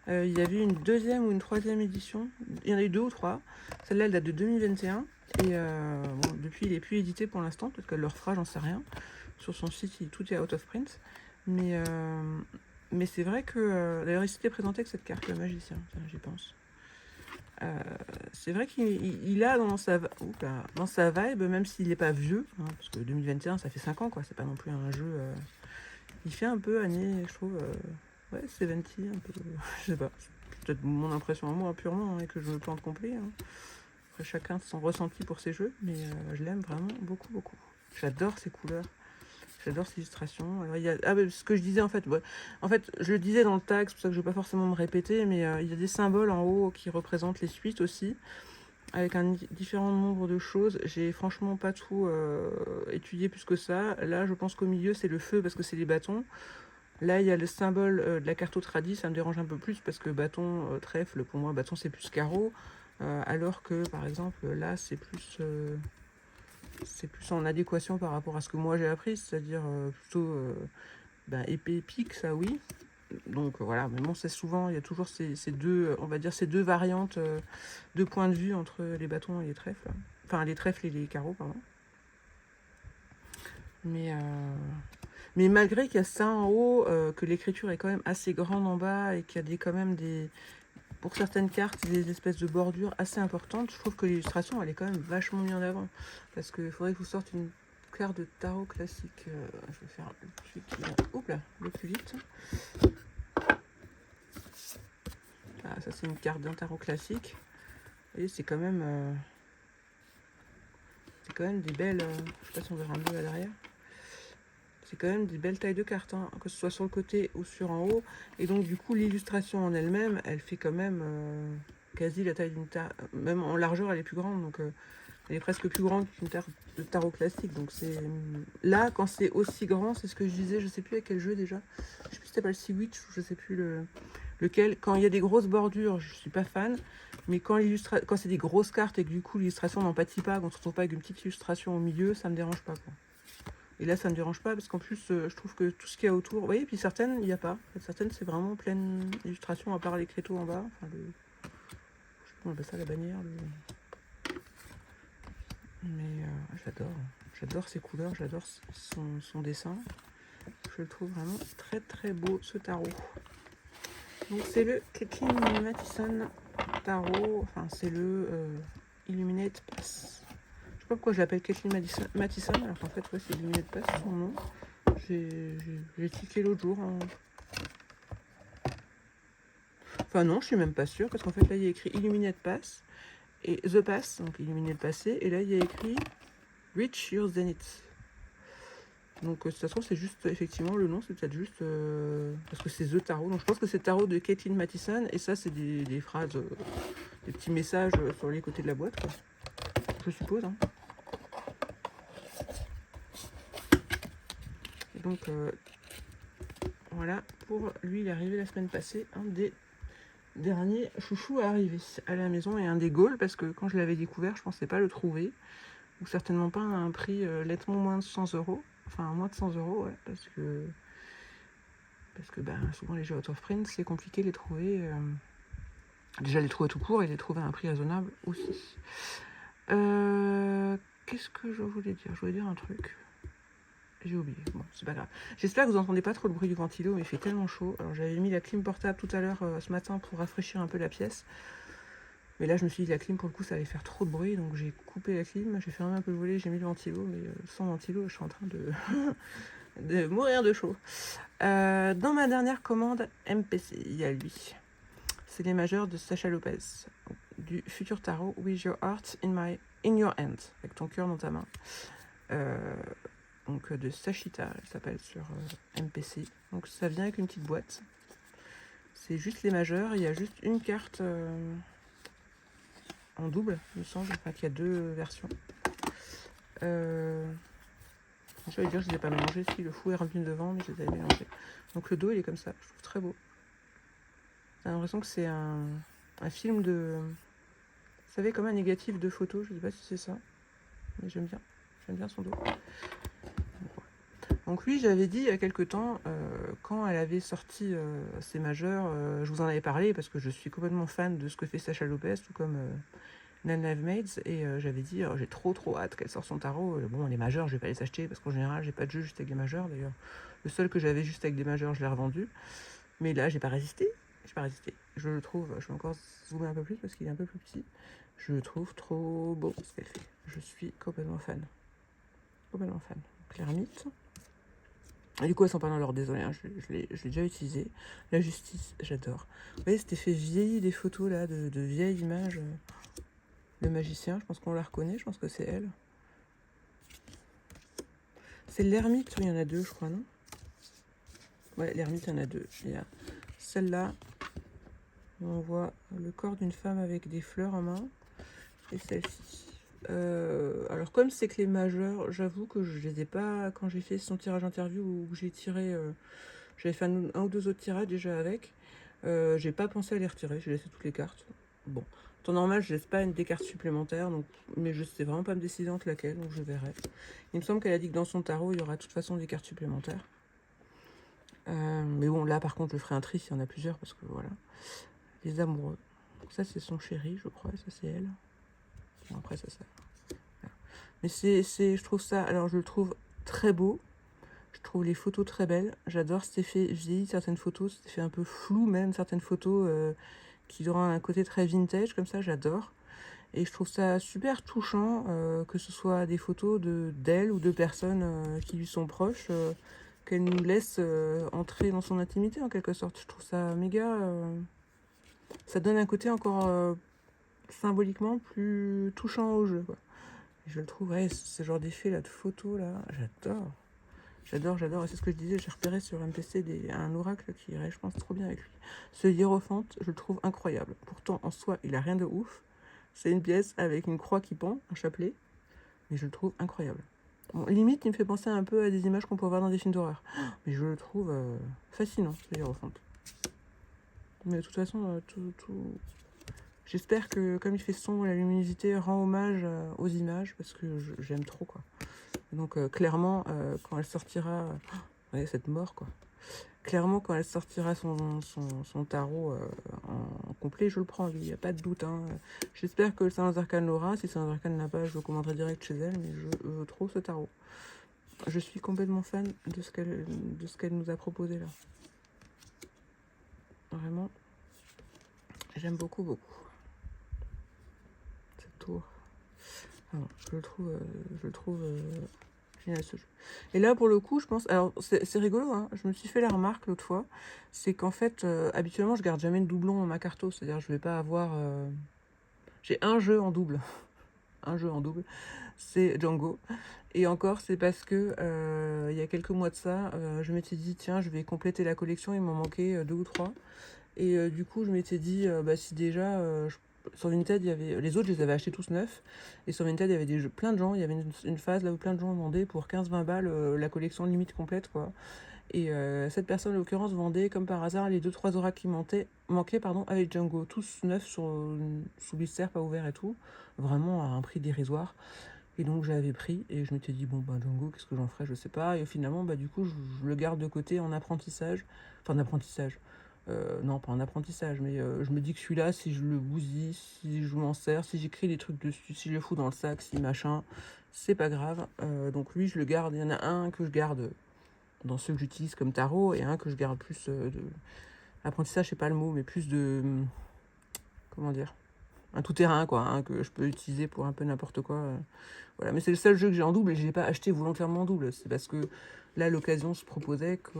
Il y avait une deuxième ou une troisième édition. Il y en a eu 2 ou 3. Celle-là, elle date de 2021. Et bon, depuis, il est plus édité pour l'instant. Peut-être qu'elle le refera, j'en sais rien. Sur son site, tout est out of print. Mais c'est vrai que... d'ailleurs, il s'était présenté avec cette carte, le magicien. J'y pense. C'est vrai qu'il a dans sa vibe, même s'il n'est pas vieux, hein, parce que 2021, ça fait 5 ans, quoi. C'est pas non plus un jeu... il fait un peu année, je trouve... ouais, 70, un peu... je sais pas. C'est peut-être mon impression à moi, purement, hein, et que je me plante complet. Hein. Après, chacun son ressenti pour ses jeux, mais je l'aime vraiment beaucoup. J'adore ses couleurs. J'adore ces illustrations. Alors, ce que je disais en fait, ouais. En fait, je le disais dans le tag, c'est pour ça que je ne vais pas forcément me répéter, mais il y a des symboles en haut qui représentent les suites aussi, avec un différent nombre de choses. J'ai franchement pas tout étudié plus que ça. Là, je pense qu'au milieu, c'est le feu parce que c'est les bâtons. Là, il y a le symbole de la carte au tradit, ça me dérange un peu plus parce que bâton, trèfle, pour moi, bâton c'est plus carreau, alors que par exemple là, c'est plus en adéquation par rapport à ce que moi j'ai appris, c'est-à-dire plutôt épée, pique, ça oui. Donc voilà, mais bon, c'est souvent, il y a toujours ces deux, on va dire ces deux variantes, deux points de vue entre les bâtons et les trèfles. Enfin, les trèfles et les carreaux, pardon. Mais, mais malgré qu'il y a ça en haut, que l'écriture est quand même assez grande en bas et qu'il y a quand même pour certaines cartes, des espèces de bordures assez importantes, je trouve que l'illustration, elle est quand même vachement mise en avant. Parce qu'il faudrait que je vous sorte une carte de tarot classique. Je vais faire celui qui va le plus vite. Ah, ça, c'est une carte d'un tarot classique. Et c'est quand même des belles... je sais pas si on verra un bleu à l'arrière. C'est quand même des belles tailles de cartes, hein, que ce soit sur le côté ou sur en haut. Et donc, du coup, l'illustration en elle-même, elle fait quand même quasi la taille d'une terre, même en largeur elle est plus grande, donc elle est presque plus grande qu'une terre de tarot classique. Donc c'est là, quand c'est aussi grand, c'est ce que je disais, je sais plus à quel jeu déjà, je sais plus si c'était pas le Sea Witch ou je sais plus lequel. Quand il y a des grosses bordures, je suis pas fan, mais quand c'est des grosses cartes et que du coup l'illustration n'en pâtit pas, qu'on se retrouve pas avec une petite illustration au milieu, ça me dérange pas, quoi. Et là, ça me dérange pas parce qu'en plus, je trouve que tout ce qu'il y a autour, vous voyez, puis certaines, il n'y a pas. Certaines, c'est vraiment pleine illustration, à part les créteaux en bas. Enfin, je sais pas comment on appelle ça, la bannière. Mais j'adore ses couleurs, j'adore son dessin. Je le trouve vraiment très très beau, ce tarot. Donc c'est le Kathleen Mattison tarot, enfin c'est le Illuminate Pass. Je sais pas pourquoi je l'appelle Kathleen Mattison, alors qu'en fait ouais, c'est Illuminate Pass son nom. J'ai cliqué l'autre jour. Enfin non, je suis même pas sûre, parce qu'en fait là il y a écrit Illuminate Pass et The Pass, donc illuminer le passé, et là il y a écrit Reach Your Zenith. Donc si ça se trouve c'est juste, effectivement le nom c'est peut-être juste parce que c'est The Tarot, donc je pense que c'est le tarot de Kathleen Mattison, et ça c'est des phrases, des petits messages sur les côtés de la boîte, quoi. Je suppose, hein. Et donc voilà, pour lui il est arrivé la semaine passée, un des derniers chouchous à arriver à la maison, et un des goals, parce que quand je l'avais découvert je pensais pas le trouver, ou certainement pas à un prix nettement moins de 100 euros, enfin moins de 100 euros, ouais, parce que ben, souvent les jeux out of print c'est compliqué de les trouver, déjà les trouver tout court et les trouver à un prix raisonnable aussi. Qu'est-ce que je voulais dire? Je voulais dire un truc. J'ai oublié. Bon, c'est pas grave. J'espère que vous n'entendez pas trop le bruit du ventilo, mais il fait tellement chaud. Alors j'avais mis la clim portable tout à l'heure ce matin pour rafraîchir un peu la pièce. Mais là je me suis dit la clim pour le coup ça allait faire trop de bruit, donc j'ai coupé la clim, j'ai fermé un peu le volet, j'ai mis le ventilo, mais sans ventilo je suis en train de, de mourir de chaud. Dans ma dernière commande MPC, il y a lui. C'est les majeurs de Sacha Lopez, du futur tarot With Your Heart in Your Hand, avec ton cœur dans ta main. Donc de Sachita, elle s'appelle sur MPC. Donc ça vient avec une petite boîte. C'est juste les majeurs, il y a juste une carte en double, il me semble, enfin qu'il y a deux versions. Je vais dire, je ne les ai pas mélangés, si le fou est revenu devant, mais je les avais mélangés. Donc le dos, il est comme ça, je trouve très beau. J'ai l'impression que c'est un film de... Vous savez, comme un négatif de photo, je ne sais pas si c'est ça, mais j'aime bien son dos. Donc lui, j'avais dit il y a quelques temps, quand elle avait sorti ses majeurs, je vous en avais parlé parce que je suis complètement fan de ce que fait Sacha Lopez, tout comme Nine Live Maids, et j'avais dit j'ai trop hâte qu'elle sorte son tarot. Bon, les majeurs, je vais pas les acheter parce qu'en général, j'ai pas de jeu juste avec les majeurs. D'ailleurs, le seul que j'avais juste avec des majeurs, je l'ai revendu. Mais là, j'ai pas résisté. Je le trouve, je vais encore zoomer un peu plus parce qu'il est un peu plus petit. Je le trouve trop beau ce qu'elle fait. Je suis complètement fan. Donc, l'ermite. Et du coup, elles sont pas dans l'ordre, désolé, hein, je l'ai déjà utilisé. La justice, j'adore. Vous voyez cet effet vieilli des photos là, de vieilles images. Le magicien, je pense qu'on la reconnaît, je pense que c'est elle. C'est l'ermite, il y en a deux, je crois, non? Ouais, l'ermite, il y en a deux. Il y a celle-là, où on voit le corps d'une femme avec des fleurs en main, et celle-ci. Alors comme c'est que les majeurs, j'avoue que je les ai pas, quand j'ai fait son tirage interview où j'ai tiré, j'avais fait un ou deux autres tirages déjà avec, j'ai pas pensé à les retirer, j'ai laissé toutes les cartes. Bon, en temps normal je laisse pas des cartes supplémentaires, donc, mais je sais vraiment pas me décider entre laquelle, donc je verrai. Il me semble qu'elle a dit que dans son tarot il y aura de toute façon des cartes supplémentaires. Mais bon, là par contre je ferai un tri s'il y en a plusieurs, parce que voilà. Les amoureux, donc ça c'est son chéri je crois, ça c'est elle. Après ça voilà. Mais je trouve ça, alors je le trouve très beau, je trouve les photos très belles, j'adore cet effet vieilli, certaines photos, cet effet un peu flou même, certaines photos qui auront un côté très vintage comme ça, j'adore. Et je trouve ça super touchant, que ce soit des photos d'elle ou de personnes qui lui sont proches, qu'elle nous laisse entrer dans son intimité en quelque sorte. Je trouve ça méga... ça donne un côté encore symboliquement plus touchant au jeu, quoi. Et je le trouve, ouais, ce genre d'effet là, de photo là, j'adore. J'adore, j'adore. Et c'est ce que je disais, j'ai repéré sur MPC un oracle qui irait, je pense, trop bien avec lui. Ce hiérophante, je le trouve incroyable. Pourtant, en soi, il a rien de ouf. C'est une pièce avec une croix qui pend, un chapelet. Mais je le trouve incroyable. Bon, limite, il me fait penser un peu à des images qu'on peut voir dans des films d'horreur. Mais je le trouve fascinant, ce hiérophante. Mais de toute façon, j'espère que comme il fait sombre, la luminosité rend hommage aux images, parce que j'aime trop, quoi. Donc clairement, quand elle sortira... voyez, cette mort, quoi. Clairement, quand elle sortira son tarot en complet, je le prends, il n'y a pas de doute. Hein. J'espère que le Saint-Arcane l'aura. Si Saint-Arcane l'a pas, je le commanderai direct chez elle, mais je veux trop ce tarot. Je suis complètement fan de ce qu'elle nous a proposé là. Vraiment, j'aime beaucoup, beaucoup. Cette tour. Alors, je le trouve génial ce jeu. Et là, pour le coup, je pense... Alors, c'est rigolo, hein. Je me suis fait la remarque l'autre fois. C'est qu'en fait, habituellement, je garde jamais de doublon dans ma carto. C'est-à-dire, je vais pas avoir... J'ai un jeu en double. Un jeu en double. C'est Django. Et encore, c'est parce que il y a quelques mois de ça, je m'étais dit, tiens, je vais compléter la collection. Il m'en manquait 2 ou 3. Et du coup, je m'étais dit, bah, si déjà... sur Vinted, il y avait... Les autres, je les avais achetés tous neufs. Et sur Vinted, il y avait plein de gens. Il y avait une phase là où plein de gens vendaient pour 15-20 balles la collection limite complète, quoi. Et cette personne, en l'occurrence, vendait comme par hasard les 2-3 oracles qui manquaient avec Django. Tous neufs sous blister, pas ouvert et tout. Vraiment à un prix dérisoire. Et donc, je l'avais pris et je m'étais dit, bon, bah, Django, qu'est-ce que j'en ferais, je sais pas. Et finalement, bah, du coup, je le garde de côté en apprentissage. Enfin, en apprentissage. Non, pas en apprentissage, mais je me dis que celui-là, si je le bousille, si je m'en sers, si j'écris des trucs dessus, si je le fous dans le sac, si machin, c'est pas grave. Donc lui, je le garde. Il y en a un que je garde dans ceux que j'utilise comme tarot et un que je garde plus de... Apprentissage, c'est pas le mot, mais plus de... Comment dire, un tout-terrain, quoi, hein, que je peux utiliser pour un peu n'importe quoi. Voilà, mais c'est le seul jeu que j'ai en double et je l'ai pas acheté volontairement en double. C'est parce que là, l'occasion se proposait que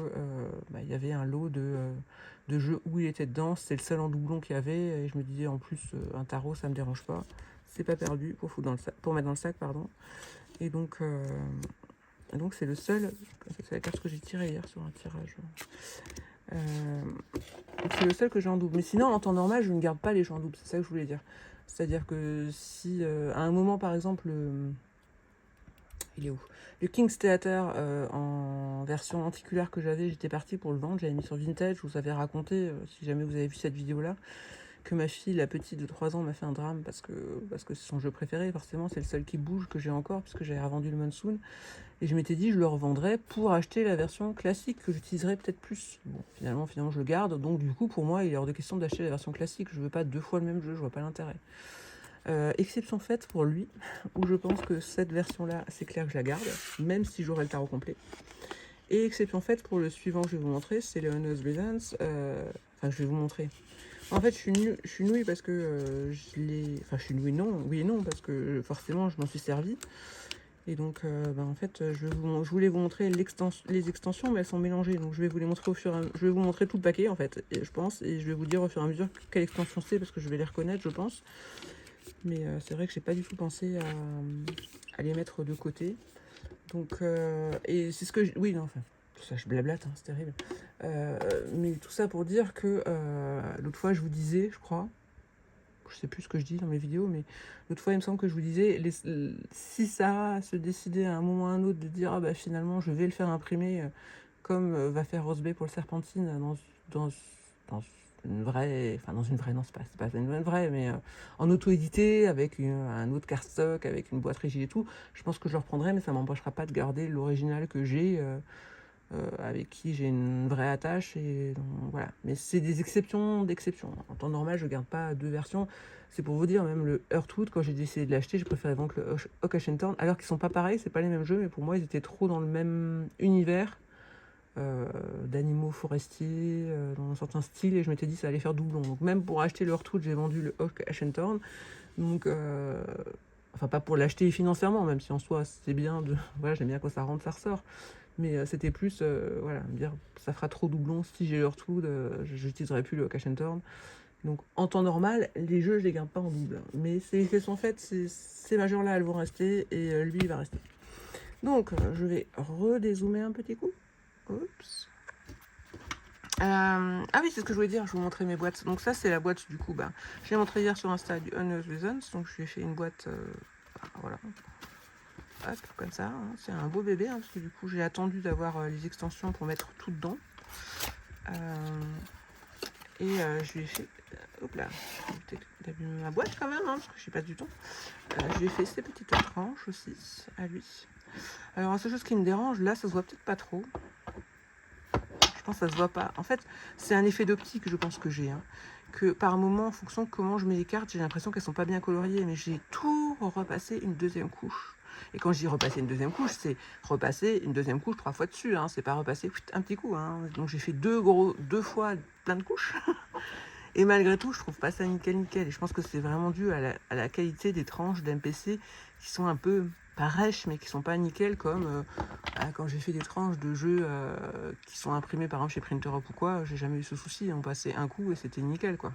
y avait un lot de jeux où il était dedans. C'est le seul en doublon qu'il y avait et je me disais en plus un tarot, ça me dérange pas. C'est pas perdu pour foutre dans le sac, pour mettre dans le sac, pardon. Et donc c'est le seul. C'est la carte que j'ai tirée hier sur un tirage. C'est le seul que j'ai en double. Mais sinon, en temps normal, je ne garde pas les jeux en double. C'est ça que je voulais dire. C'est-à-dire que si, à un moment, par exemple, il est où? Le King's Theater en version lenticulaire que j'avais, j'étais partie pour le vendre. J'avais mis sur Vintage. Je vous avais raconté, si jamais vous avez vu cette vidéo-là, que ma fille, la petite de 3 ans, m'a fait un drame parce que c'est son jeu préféré. Forcément, c'est le seul qui bouge que j'ai encore, puisque j'avais revendu le Monsoon. Et je m'étais dit, je le revendrais pour acheter la version classique que j'utiliserais peut-être plus. Bon, finalement, je le garde. Donc, du coup, pour moi, il est hors de question d'acheter la version classique. Je veux pas 2 fois le même jeu, je vois pas l'intérêt. Exception faite pour lui, où je pense que cette version-là, c'est clair que je la garde, même si j'aurai le tarot complet. Et exception faite pour le suivant que je vais vous montrer, c'est le Unknown's Resonance. Enfin, je vais vous montrer. En fait, je suis nouille parce que je l'ai... Enfin, je suis nouille, non. Oui et non, parce que forcément, je m'en suis servi. Et donc, en fait, je voulais vous montrer les extensions, mais elles sont mélangées. Donc, je vais vous les montrer je vais vous montrer tout le paquet, en fait, et, je pense. Et je vais vous dire au fur et à mesure quelle extension c'est, parce que je vais les reconnaître, je pense. Mais c'est vrai que j'ai pas du tout pensé à les mettre de côté. Donc, et c'est ce que... Oui, non, enfin, ça, je blablate, hein, c'est terrible. Mais tout ça pour dire que l'autre fois, je vous disais, je crois... Je sais plus ce que je dis dans mes vidéos, mais l'autre fois, il me semble que je vous disais, si Sarah se décidait à un moment ou à un autre de dire, ah bah finalement, je vais le faire imprimer, comme va faire Rosebay pour le Serpentine, dans une vraie, enfin dans une vraie, non, c'est pas une vraie, mais en auto-édité, avec un autre cardstock, avec une boîte rigide et tout, je pense que je le reprendrai, mais ça m'empêchera pas de garder l'original que j'ai, avec qui j'ai une vraie attache, et donc, voilà. Mais c'est des exceptions d'exceptions. En temps normal, je garde pas 2 versions. C'est pour vous dire, même le Heartwood, quand j'ai décidé de l'acheter, je préférais vendre le Oak Thorn, alors qu'ils sont pas pareils, c'est pas les mêmes jeux, mais pour moi, ils étaient trop dans le même univers d'animaux forestiers, dans un certain style, et je m'étais dit ça allait faire doublon. Donc même pour acheter le Heartwood, j'ai vendu le Oak Thorn. Donc enfin pas pour l'acheter financièrement, même si en soi c'est bien de... Voilà, j'aime bien quand ça rentre, ça ressort. Mais c'était plus, voilà, me dire, ça fera trop doublon si j'ai Heartwood, j'utiliserai plus le Cash and Turn. Donc, en temps normal, les jeux, je les garde pas en double. Mais c'est fait son fait, ces majeurs-là, elles vont rester, et lui, il va rester. Donc, je vais redézoomer un petit coup. Oups. Ah oui, c'est ce que je voulais dire, je vous montrer mes boîtes. Donc ça, c'est la boîte, du coup, je l'ai montré hier sur Insta du Unknown Reasons. Donc, je lui ai fait une boîte, voilà, hop, comme ça. Hein. C'est un beau bébé, hein, parce que du coup, j'ai attendu d'avoir les extensions pour mettre tout dedans. Je lui ai fait, hop là, peut-être d'abîmer ma boîte quand même, hein, parce que je sais pas du tout. Je lui ai fait ces petites tranches aussi, à lui. Alors, la seule chose qui me dérange, là, ça se voit peut-être pas trop. Je pense que ça se voit pas. En fait, c'est un effet d'optique, je pense que j'ai. Hein. Que par moment, en fonction de comment je mets les cartes, j'ai l'impression qu'elles sont pas bien coloriées, mais j'ai tout repassé une deuxième couche. Et quand je dis repasser une deuxième couche, c'est repasser une deuxième couche 3 fois dessus. Hein. C'est pas repasser un petit coup. Hein. Donc j'ai fait deux fois plein de couches. Et malgré tout, je trouve pas ça nickel. Et je pense que c'est vraiment dû à la qualité des tranches d'MPC qui sont un peu pas rêches, mais qui sont pas nickel comme quand j'ai fait des tranches de jeux qui sont imprimés par exemple chez Printerop ou quoi, j'ai jamais eu ce souci. On passait un coup et c'était nickel quoi.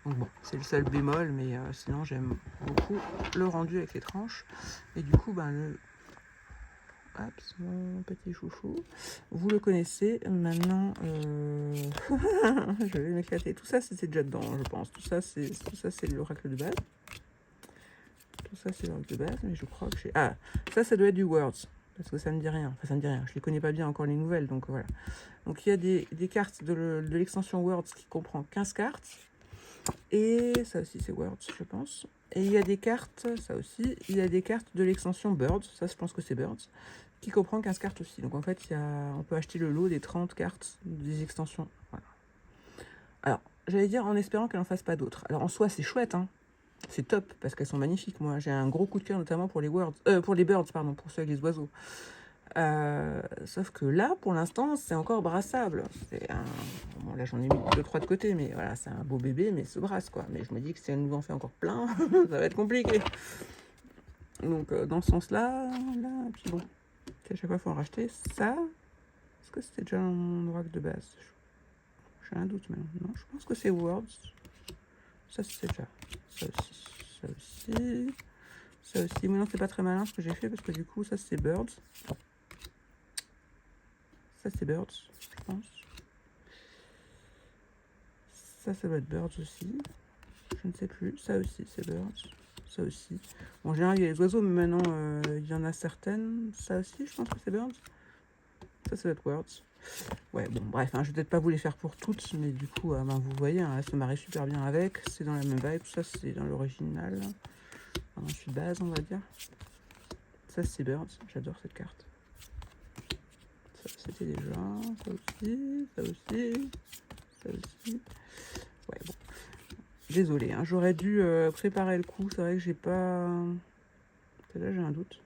Donc bon, c'est le seul bémol, mais sinon j'aime beaucoup le rendu avec les tranches. Et du coup, hop, mon petit chouchou. Vous le connaissez. Maintenant, je vais m'éclater. Tout ça, c'était déjà dedans, je pense. Tout ça, c'est l'oracle de base. Tout ça, c'est l'oracle de base, mais je crois que j'ai... Ah, ça doit être du Words. Parce que ça me dit rien. Enfin, ça me dit rien. Je les connais pas bien encore, les nouvelles, donc voilà. Donc, il y a des cartes de l'extension Words qui comprend 15 cartes. Et ça aussi, c'est Words, je pense. Et il y a des cartes, ça aussi, il y a des cartes de l'extension Birds. Ça, je pense que c'est Birds. Qui comprend 15 cartes aussi. Donc en fait, on peut acheter le lot des 30 cartes des extensions. Voilà. Alors, j'allais dire en espérant qu'elle n'en fasse pas d'autres. Alors en soi, c'est chouette, hein. C'est top, parce qu'elles sont magnifiques. Moi, j'ai un gros coup de cœur, notamment pour les birds, pardon, pour ceux avec les oiseaux. Sauf que là, pour l'instant, c'est encore brassable. Bon, là, j'en ai mis 2-3 de côté, mais voilà, c'est un beau bébé, mais il se brasse, quoi. Mais je me dis que si elle nous en fait encore plein, ça va être compliqué. Donc, dans ce sens-là, puis bon. À chaque fois, il faut en racheter. Ça, est-ce que c'était déjà mon oracle de base? J'ai un doute même. Non, je pense que c'est Words. Ça, c'est déjà. Ça aussi. Ça aussi. Ça aussi. Mais non, c'est pas très malin ce que j'ai fait parce que du coup, ça, c'est Birds. Ça, c'est Birds, je pense. Ça doit être Birds aussi. Je ne sais plus. Ça aussi, c'est Birds. Ça aussi. Bon, en général, il y a les oiseaux, mais maintenant, il y en a certaines. Ça aussi, je pense que c'est Birds. Ça doit être Words. Ouais, bon, bref, hein, je vais peut-être pas vous les faire pour toutes, mais du coup, vous voyez, hein, elle se marie super bien avec. C'est dans la même vibe. Tout ça, c'est dans l'original. Dans le de base, on va dire. Ça, c'est Birds. J'adore cette carte. Ça, c'était déjà. Ça aussi. Ça aussi. Ça aussi. Ouais, bon. Désolée, hein, j'aurais dû préparer le coup. C'est vrai que j'ai pas... Là, j'ai un doute.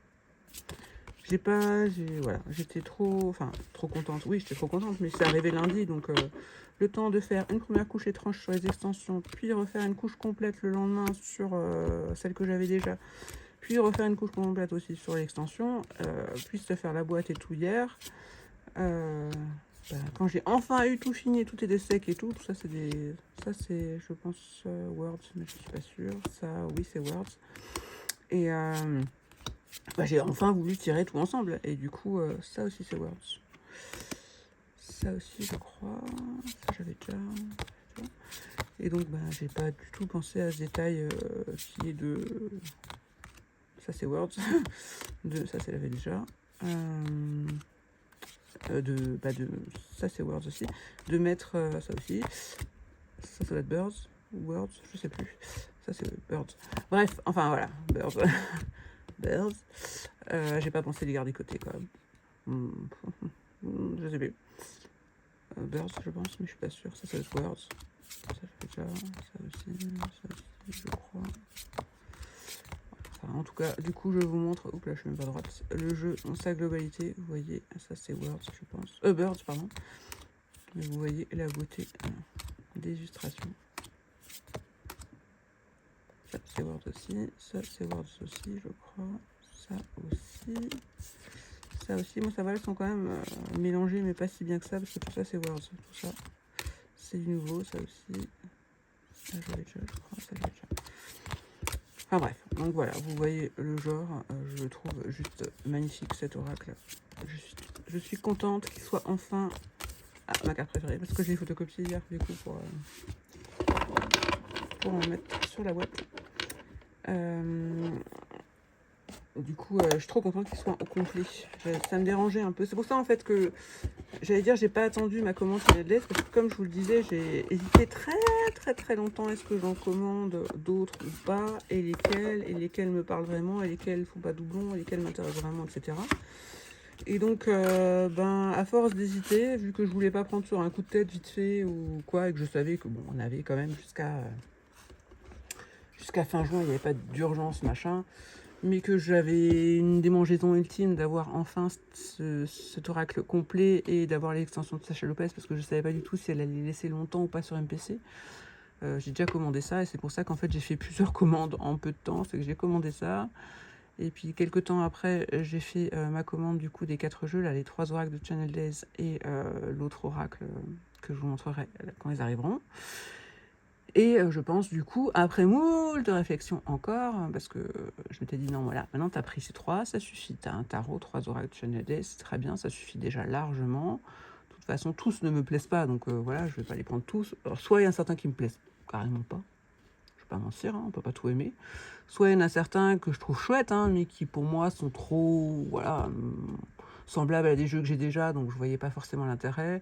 Voilà, j'étais trop contente. Oui, j'étais trop contente, mais c'est arrivé lundi, donc le temps de faire une première couche étrange sur les extensions, puis refaire une couche complète le lendemain sur celle que j'avais déjà, puis refaire une couche complète aussi sur l'extension, puis se faire la boîte et tout hier. Quand j'ai enfin eu tout fini, tout était sec et tout ça c'est je pense Words, mais je suis pas sûre. Ça, oui, c'est Words. Et j'ai enfin voulu tirer tout ensemble. Et du coup, ça aussi, c'est Words. Ça aussi, je crois. Ça, j'avais déjà. Et donc, j'ai pas du tout pensé à ce détail qui est de... Ça, c'est Words. Ça, c'est l'avait déjà. Ça, c'est Words aussi. De mettre ça aussi. Ça doit être Birds. Words, je sais plus. Ça, c'est Birds. Bref, enfin, voilà. Birds. Birds. J'ai pas pensé les garder côté quand même. Je sais plus. Birds, je pense, mais je suis pas sûre. Ça c'est Words. Ça fait déjà. Ça aussi, je crois. Enfin, en tout cas, du coup, je vous montre. Oups, là, je suis même pas droite. Le jeu dans sa globalité. Vous voyez, ça c'est Words, je pense. Birds, pardon. Mais vous voyez la beauté des illustrations. Ça c'est Words aussi. Ça c'est Words aussi, je crois. Ça aussi. Ça aussi, bon ça va, elles sont quand même mélangées, mais pas si bien que ça, parce que tout ça c'est Words, tout ça. C'est du nouveau, ça aussi. Ça j'avais déjà, je crois, ça j'avais déjà. Enfin bref, donc voilà, vous voyez le genre, je le trouve juste magnifique cet oracle. Je suis contente qu'il soit enfin ma carte préférée, parce que je l'ai photocopié hier du coup pour en mettre sur la boîte. Du coup, je suis trop contente qu'il soit au complet. Ça me dérangeait un peu. C'est pour ça en fait que j'allais dire j'ai pas attendu ma commande sur Netflix parce que comme je vous le disais, j'ai hésité très longtemps est-ce que j'en commande d'autres ou pas, et lesquels me parlent vraiment, et lesquels font pas doublon, et lesquels m'intéressent vraiment, etc. Et donc, à force d'hésiter, vu que je voulais pas prendre sur un coup de tête vite fait ou quoi, et que je savais que bon, on avait quand même jusqu'à fin juin, il n'y avait pas d'urgence, machin, mais que j'avais une démangeaison ultime d'avoir enfin cet oracle complet et d'avoir l'extension de Sacha Lopez, parce que je savais pas du tout si elle allait laisser longtemps ou pas sur MPC. J'ai déjà commandé ça, et c'est pour ça qu'en fait j'ai fait plusieurs commandes en peu de temps. C'est que j'ai commandé ça, et puis quelques temps après j'ai fait ma commande du coup des 4 jeux, là, les 3 oracles de Channel Days et l'autre oracle que je vous montrerai quand ils arriveront. Et je pense du coup, après moult de réflexion encore, parce que je m'étais dit non, voilà, maintenant tu as pris ces 3, ça suffit, tu as un tarot, 3 oracles de Channel Days, c'est très bien, ça suffit déjà largement. De toute façon, tous ne me plaisent pas, donc voilà, je vais pas les prendre tous. Alors, soit il y en a certains qui me plaisent carrément pas, je vais pas mentir, hein, on peut pas tout aimer. Soit il y en a certains que je trouve chouettes, hein, mais qui pour moi sont trop, voilà, semblables à des jeux que j'ai déjà, donc je voyais pas forcément l'intérêt.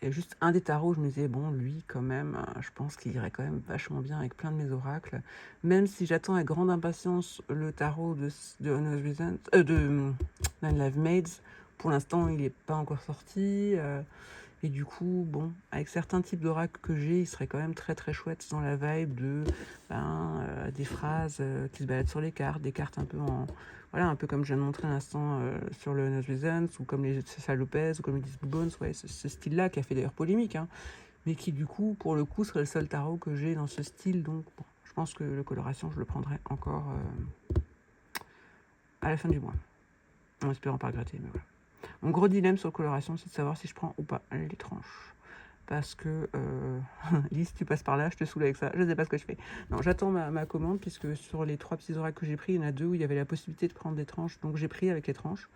Il y a juste un des tarots, je me disais, bon, lui, quand même, je pense qu'il irait quand même vachement bien avec plein de mes oracles. Même si j'attends avec grande impatience le tarot de Honest Reasons, de Nine Live Maids, pour l'instant, il n'est pas encore sorti. Et du coup, bon, avec certains types d'oracles que j'ai, il serait quand même très chouette dans la vibe de des phrases qui se baladent sur les cartes, des cartes un peu voilà, un peu comme je viens de montrer à l'instant sur le Honest Reasons, ou comme les César Lopez, ou comme les Disc Bones, ouais, ce style-là qui a fait d'ailleurs polémique, hein, mais qui du coup, pour le coup, serait le seul tarot que j'ai dans ce style. Donc, bon, je pense que le coloration, je le prendrai encore à la fin du mois, en espérant pas regretter, mais voilà. Mon gros dilemme sur la coloration, c'est de savoir si je prends ou pas les tranches. Parce que, Lise, tu passes par là, je te saoule avec ça, je sais pas ce que je fais. Non, j'attends ma commande, puisque sur les 3 petits oracles que j'ai pris, il y en a 2 où il y avait la possibilité de prendre des tranches, donc j'ai pris avec les tranches.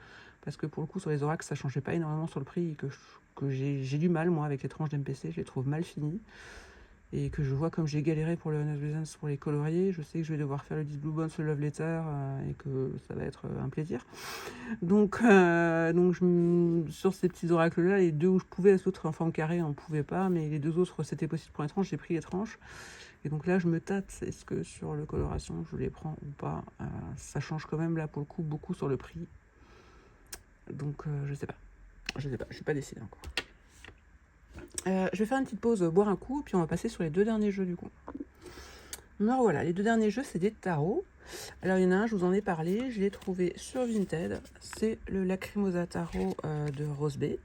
Parce que pour le coup, sur les oracles, ça changeait pas énormément sur le prix, et que j'ai du mal, moi, avec les tranches d'MPC, je les trouve mal finies. Et que je vois comme j'ai galéré pour le Honest Reasons pour les colorier, je sais que je vais devoir faire le Disc Blue Bones, le Love Letter, et que ça va être un plaisir. Donc sur ces petits oracles-là, les 2 où je pouvais, les autres en forme carrée, on ne pouvait pas, mais les 2 autres, c'était possible pour les tranches, j'ai pris les tranches. Et donc là, je me tâte, est-ce que sur le coloration, je les prends ou pas. Ça change quand même, là, pour le coup, beaucoup sur le prix. Donc, je sais pas, je suis pas décidée encore. Je vais faire une petite pause, boire un coup, puis on va passer sur les 2 derniers jeux, du coup. Alors voilà, les 2 derniers jeux, c'est des tarots. Alors il y en a un, je vous en ai parlé, je l'ai trouvé sur Vinted, c'est le Lacrimosa Tarot de Rose Bay,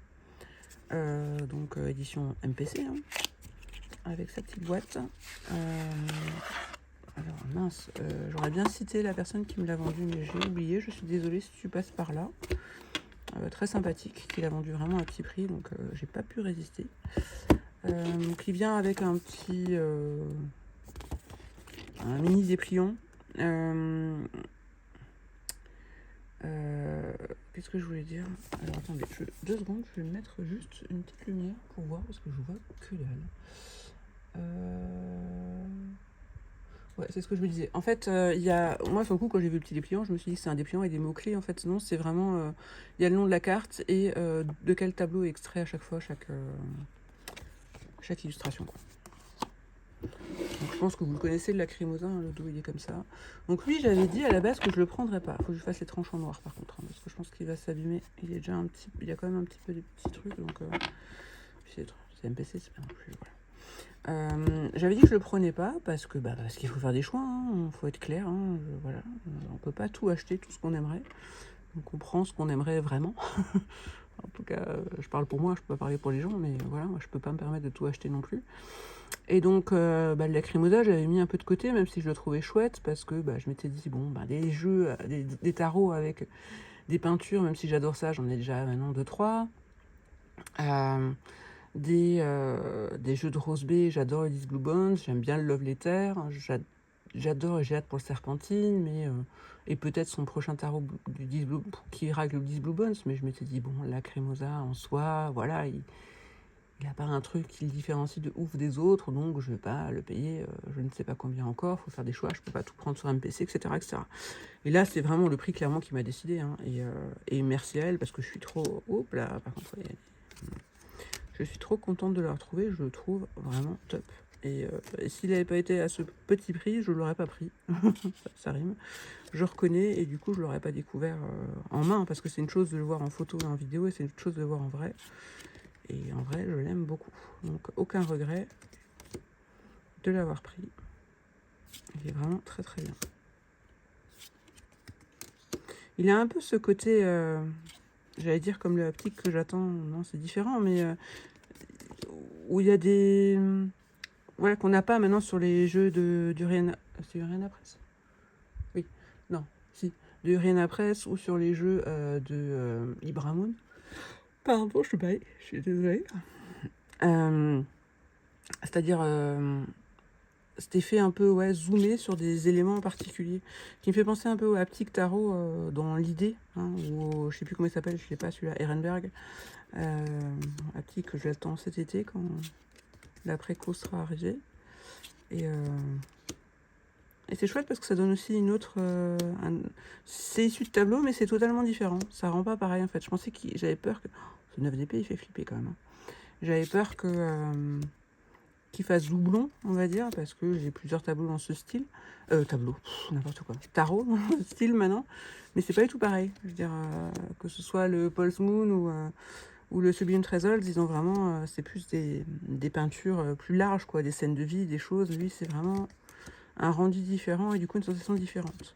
donc édition MPC, hein, avec sa petite boîte. Alors mince, j'aurais bien cité la personne qui me l'a vendu, mais j'ai oublié, je suis désolée si tu passes par là. Très sympathique, qui l'a vendu vraiment à petit prix, donc j'ai pas pu résister. Donc il vient avec un petit... un mini dépliant. Qu'est-ce que je voulais dire? Alors attendez, 2 secondes, je vais mettre juste une petite lumière pour voir, parce que je vois que dalle. Ouais, c'est ce que je me disais. En fait, il y a... Moi, sur le coup, quand j'ai vu le petit dépliant, je me suis dit que c'est un dépliant avec des mots-clés. En fait, non, c'est vraiment... Il y a le nom de la carte et de quel tableau est extrait à chaque fois, chaque illustration, quoi. Donc, je pense que vous le connaissez, le Lacrimosa, hein, le dos il est comme ça. Donc lui, j'avais dit à la base que je le prendrais pas. Il faut que je fasse les tranches en noir par contre, hein, parce que je pense qu'il va s'abîmer. Il est déjà un petit, il y a quand même un petit peu des petits trucs, donc c'est MPC, c'est pas non plus. Voilà. J'avais dit que je le prenais pas parce qu'il faut faire des choix. Il faut être clair. Voilà, on peut pas tout acheter, tout ce qu'on aimerait. Donc on prend ce qu'on aimerait vraiment. En tout cas, je parle pour moi, je peux pas parler pour les gens, mais voilà, moi je peux pas me permettre de tout acheter non plus. Et donc, le Lacrimosa, j'avais mis un peu de côté, même si je le trouvais chouette, parce que je m'étais dit, bon, des jeux, des tarots avec des peintures, même si j'adore ça, j'en ai déjà maintenant 2-3. Des jeux de Rose Bay, j'adore les Disc Blue Bones, j'aime bien le Love Letter, j'adore et j'ai hâte pour le Serpentine, mais et peut-être son prochain tarot du 10 Blue, qui règle le 10 Blue Bones, mais je m'étais dit, bon, la Crémosa en soi, voilà, il n'a pas un truc qui le différencie de ouf des autres, donc je vais pas le payer, je ne sais pas combien encore, faut faire des choix, je peux pas tout prendre sur MPC, etc. etc. Et là, c'est vraiment le prix clairement qui m'a décidé, hein, et merci à elle, parce que je suis trop... Hop là, par contre, je suis trop contente de la retrouver, je le trouve vraiment top. Et s'il n'avait pas été à ce petit prix, je ne l'aurais pas pris. ça rime. Je reconnais, et du coup, je ne l'aurais pas découvert en main, parce que c'est une chose de le voir en photo et en vidéo, et c'est une chose de le voir en vrai. Et en vrai, je l'aime beaucoup. Donc, aucun regret de l'avoir pris. Il est vraiment très très bien. Il a un peu ce côté, j'allais dire comme le haptique que j'attends, non, c'est différent, mais où il y a des... Voilà, qu'on n'a pas maintenant sur les jeux du Rihanna. C'est du Rihanna Press? Oui, non, si. Du Rihanna Press ou sur les jeux de Ibramoun. Pardon, je suis baillée, je suis désolée. C'est-à-dire cet effet un peu zoomé sur des éléments en particulier, qui me fait penser un peu au haptique tarot dans l'idée, hein, ou je sais plus comment il s'appelle, je sais pas, celui-là, Ehrenberg. Haptique que j'attends cet été quand la préco sera arrivée. Et c'est chouette parce que ça donne aussi une autre... C'est issu de tableau, mais c'est totalement différent. Ça rend pas pareil, en fait. Je pensais j'avais peur que... Ce 9 d'épée, il fait flipper, quand même. Hein. J'avais peur que qu'il fasse doublon, on va dire, parce que j'ai plusieurs tableaux dans ce style. Tableau, n'importe quoi. Tarot, dans ce style, maintenant. Mais c'est pas du tout pareil. Je veux dire, que ce soit le Paul's Moon ou le Sublime Treasures, ils ont vraiment... c'est plus des peintures plus larges, quoi. Des scènes de vie, des choses. Lui, c'est vraiment... un rendu différent et du coup une sensation différente.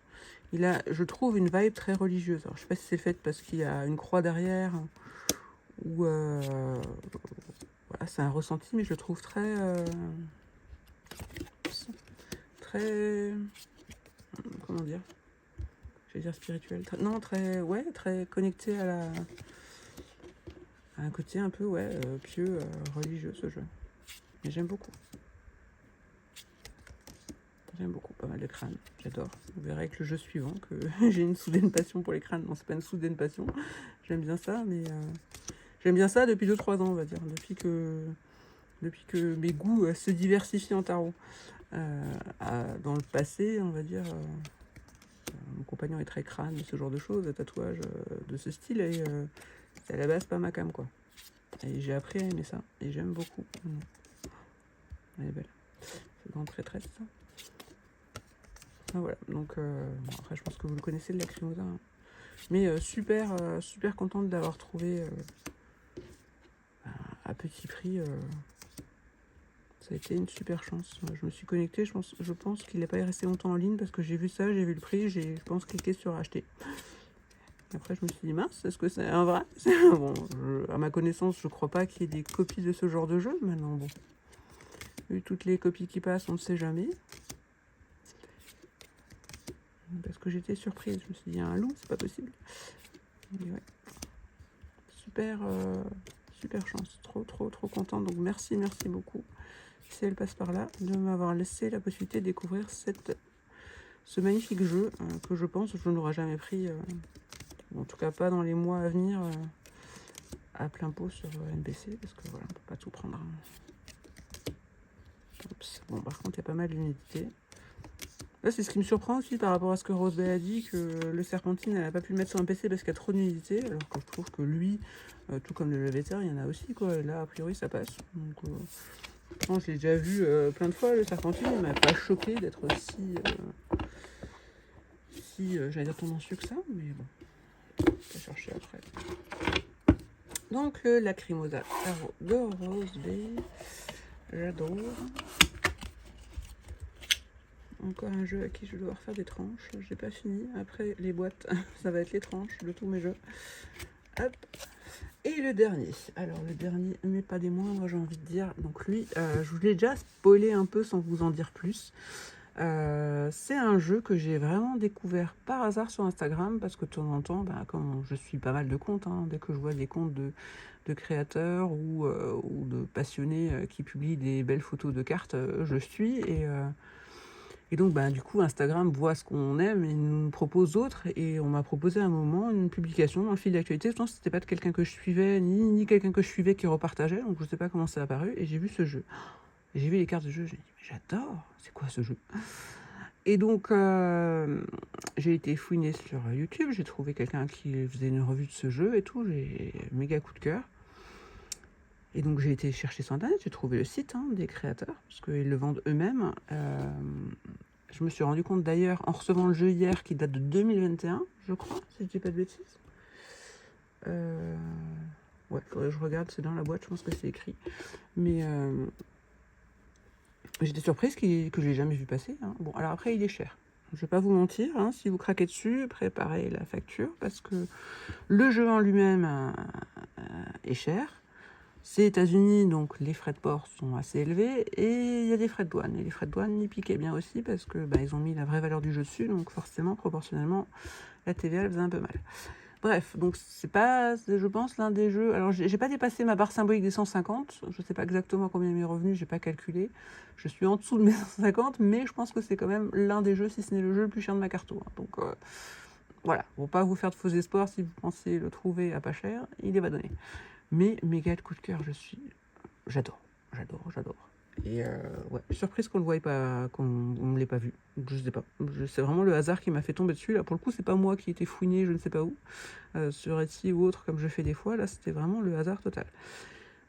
Il a, je trouve, une vibe très religieuse. Alors, je sais pas si c'est fait parce qu'il y a une croix derrière ou voilà, c'est un ressenti, mais je le trouve très très comment dire, je vais dire spirituel. Non, très très connecté à un côté un peu pieux, religieux ce jeu. Mais j'aime beaucoup. J'aime beaucoup, pas mal de crânes, j'adore. Vous verrez avec le jeu suivant que j'ai une soudaine passion pour les crânes. Non, c'est pas une soudaine passion, j'aime bien ça, mais j'aime bien ça depuis 2-3 ans, on va dire, depuis que mes goûts se diversifient en tarot. Dans le passé, on va dire, mon compagnon est très crâne, ce genre de choses, tatouage de ce style, et c'est à la base pas ma cam, quoi. Et j'ai appris à aimer ça, et j'aime beaucoup. Elle est belle. C'est grande traîtresse, ça. Ah, voilà, donc bon, après je pense que vous le connaissez, le Lacrimosa, hein. Mais super contente d'avoir trouvé à petit prix. Ça a été une super chance. Je me suis connectée, je pense qu'il n'est pas resté longtemps en ligne parce que j'ai vu ça, j'ai vu le prix, j'ai, je pense, cliqué sur acheter. Après je me suis dit, mince, est-ce que c'est un vrai? Bon, à ma connaissance, je crois pas qu'il y ait des copies de ce genre de jeu. Maintenant, bon, vu toutes les copies qui passent, on ne sait jamais. Parce que j'étais surprise, je me suis dit, un loup, c'est pas possible. Mais ouais. Super chance, trop contente. Donc merci beaucoup, si elle passe par là, de m'avoir laissé la possibilité de découvrir ce magnifique jeu que je pense je n'aurai jamais pris, en tout cas pas dans les mois à venir, à plein pot sur NBC, parce que voilà, on peut pas tout prendre. Oups. Bon, par contre, il y a pas mal d'humidité. Là, c'est ce qui me surprend aussi par rapport à ce que Rose Bay a dit, que le Serpentine, elle n'a pas pu le mettre sur un PC parce qu'il y a trop d'humidité, alors que je trouve que lui, tout comme le Leveter, il y en a aussi, quoi. Et là, a priori, ça passe. Donc, je l'ai déjà vu plein de fois, le Serpentine, il m'a pas choqué d'être si j'allais dire tendancieux que ça, mais bon, je vais chercher après. Donc, le Lacrimosa Tarot de Rose Bay, j'adore. Encore un jeu à qui je vais devoir faire des tranches. J'ai pas fini. Après, les boîtes, ça va être les tranches de tous mes jeux. Hop. Et le dernier. Alors, le dernier, mais pas des moindres, j'ai envie de dire. Donc lui, je vous l'ai déjà spoilé un peu sans vous en dire plus. C'est un jeu que j'ai vraiment découvert par hasard sur Instagram, parce que de temps en temps, comme je suis pas mal de comptes, hein, dès que je vois des comptes de créateurs ou de passionnés qui publient des belles photos de cartes, je suis. Et Et donc, du coup, Instagram voit ce qu'on aime et nous propose d'autres. Et on m'a proposé à un moment une publication dans le fil d'actualité. Je pense que c'était pas de quelqu'un que je suivais, ni quelqu'un que je suivais qui repartageait. Donc, je sais pas comment ça a apparu. Et j'ai vu ce jeu. Et j'ai vu les cartes de jeu. J'ai dit, mais j'adore. C'est quoi ce jeu? Et donc, j'ai été fouiner sur YouTube. J'ai trouvé quelqu'un qui faisait une revue de ce jeu et tout. J'ai méga coup de cœur. Et donc j'ai été chercher sur internet, j'ai trouvé le site des créateurs, parce qu'ils le vendent eux-mêmes. Je me suis rendu compte d'ailleurs en recevant le jeu hier qui date de 2021, je crois, si je dis pas de bêtises. Ouais, faudrait que je regarde, c'est dans la boîte, je pense que c'est écrit. Mais j'étais surprise que je l'ai jamais vu passer. Bon, alors après, il est cher. Je vais pas vous mentir, si vous craquez dessus, préparez la facture, parce que le jeu en lui-même est cher. C'est États-Unis, donc les frais de port sont assez élevés et il y a des frais de douane. Et les frais de douane y piquaient bien aussi parce que ils ont mis la vraie valeur du jeu dessus, donc forcément, proportionnellement, la TVA elle faisait un peu mal. Bref, donc c'est pas, je pense, l'un des jeux. Alors j'ai pas dépassé ma barre symbolique des 150. Je sais pas exactement combien m'est revenu, j'ai pas calculé. Je suis en dessous de mes 150, mais je pense que c'est quand même l'un des jeux, si ce n'est le jeu le plus cher de ma carte. Donc voilà, pour pas vous faire de faux espoirs, si vous pensez le trouver à pas cher, il est pas donné. Mais méga de coup de cœur, j'adore. Et ouais, surprise qu'on le voie pas, qu'on me l'ait pas vu. Je sais pas. C'est vraiment le hasard qui m'a fait tomber dessus. Là, pour le coup, c'est pas moi qui étais fouiné, je ne sais pas où, sur Etsy ou autre, comme je fais des fois. Là, c'était vraiment le hasard total.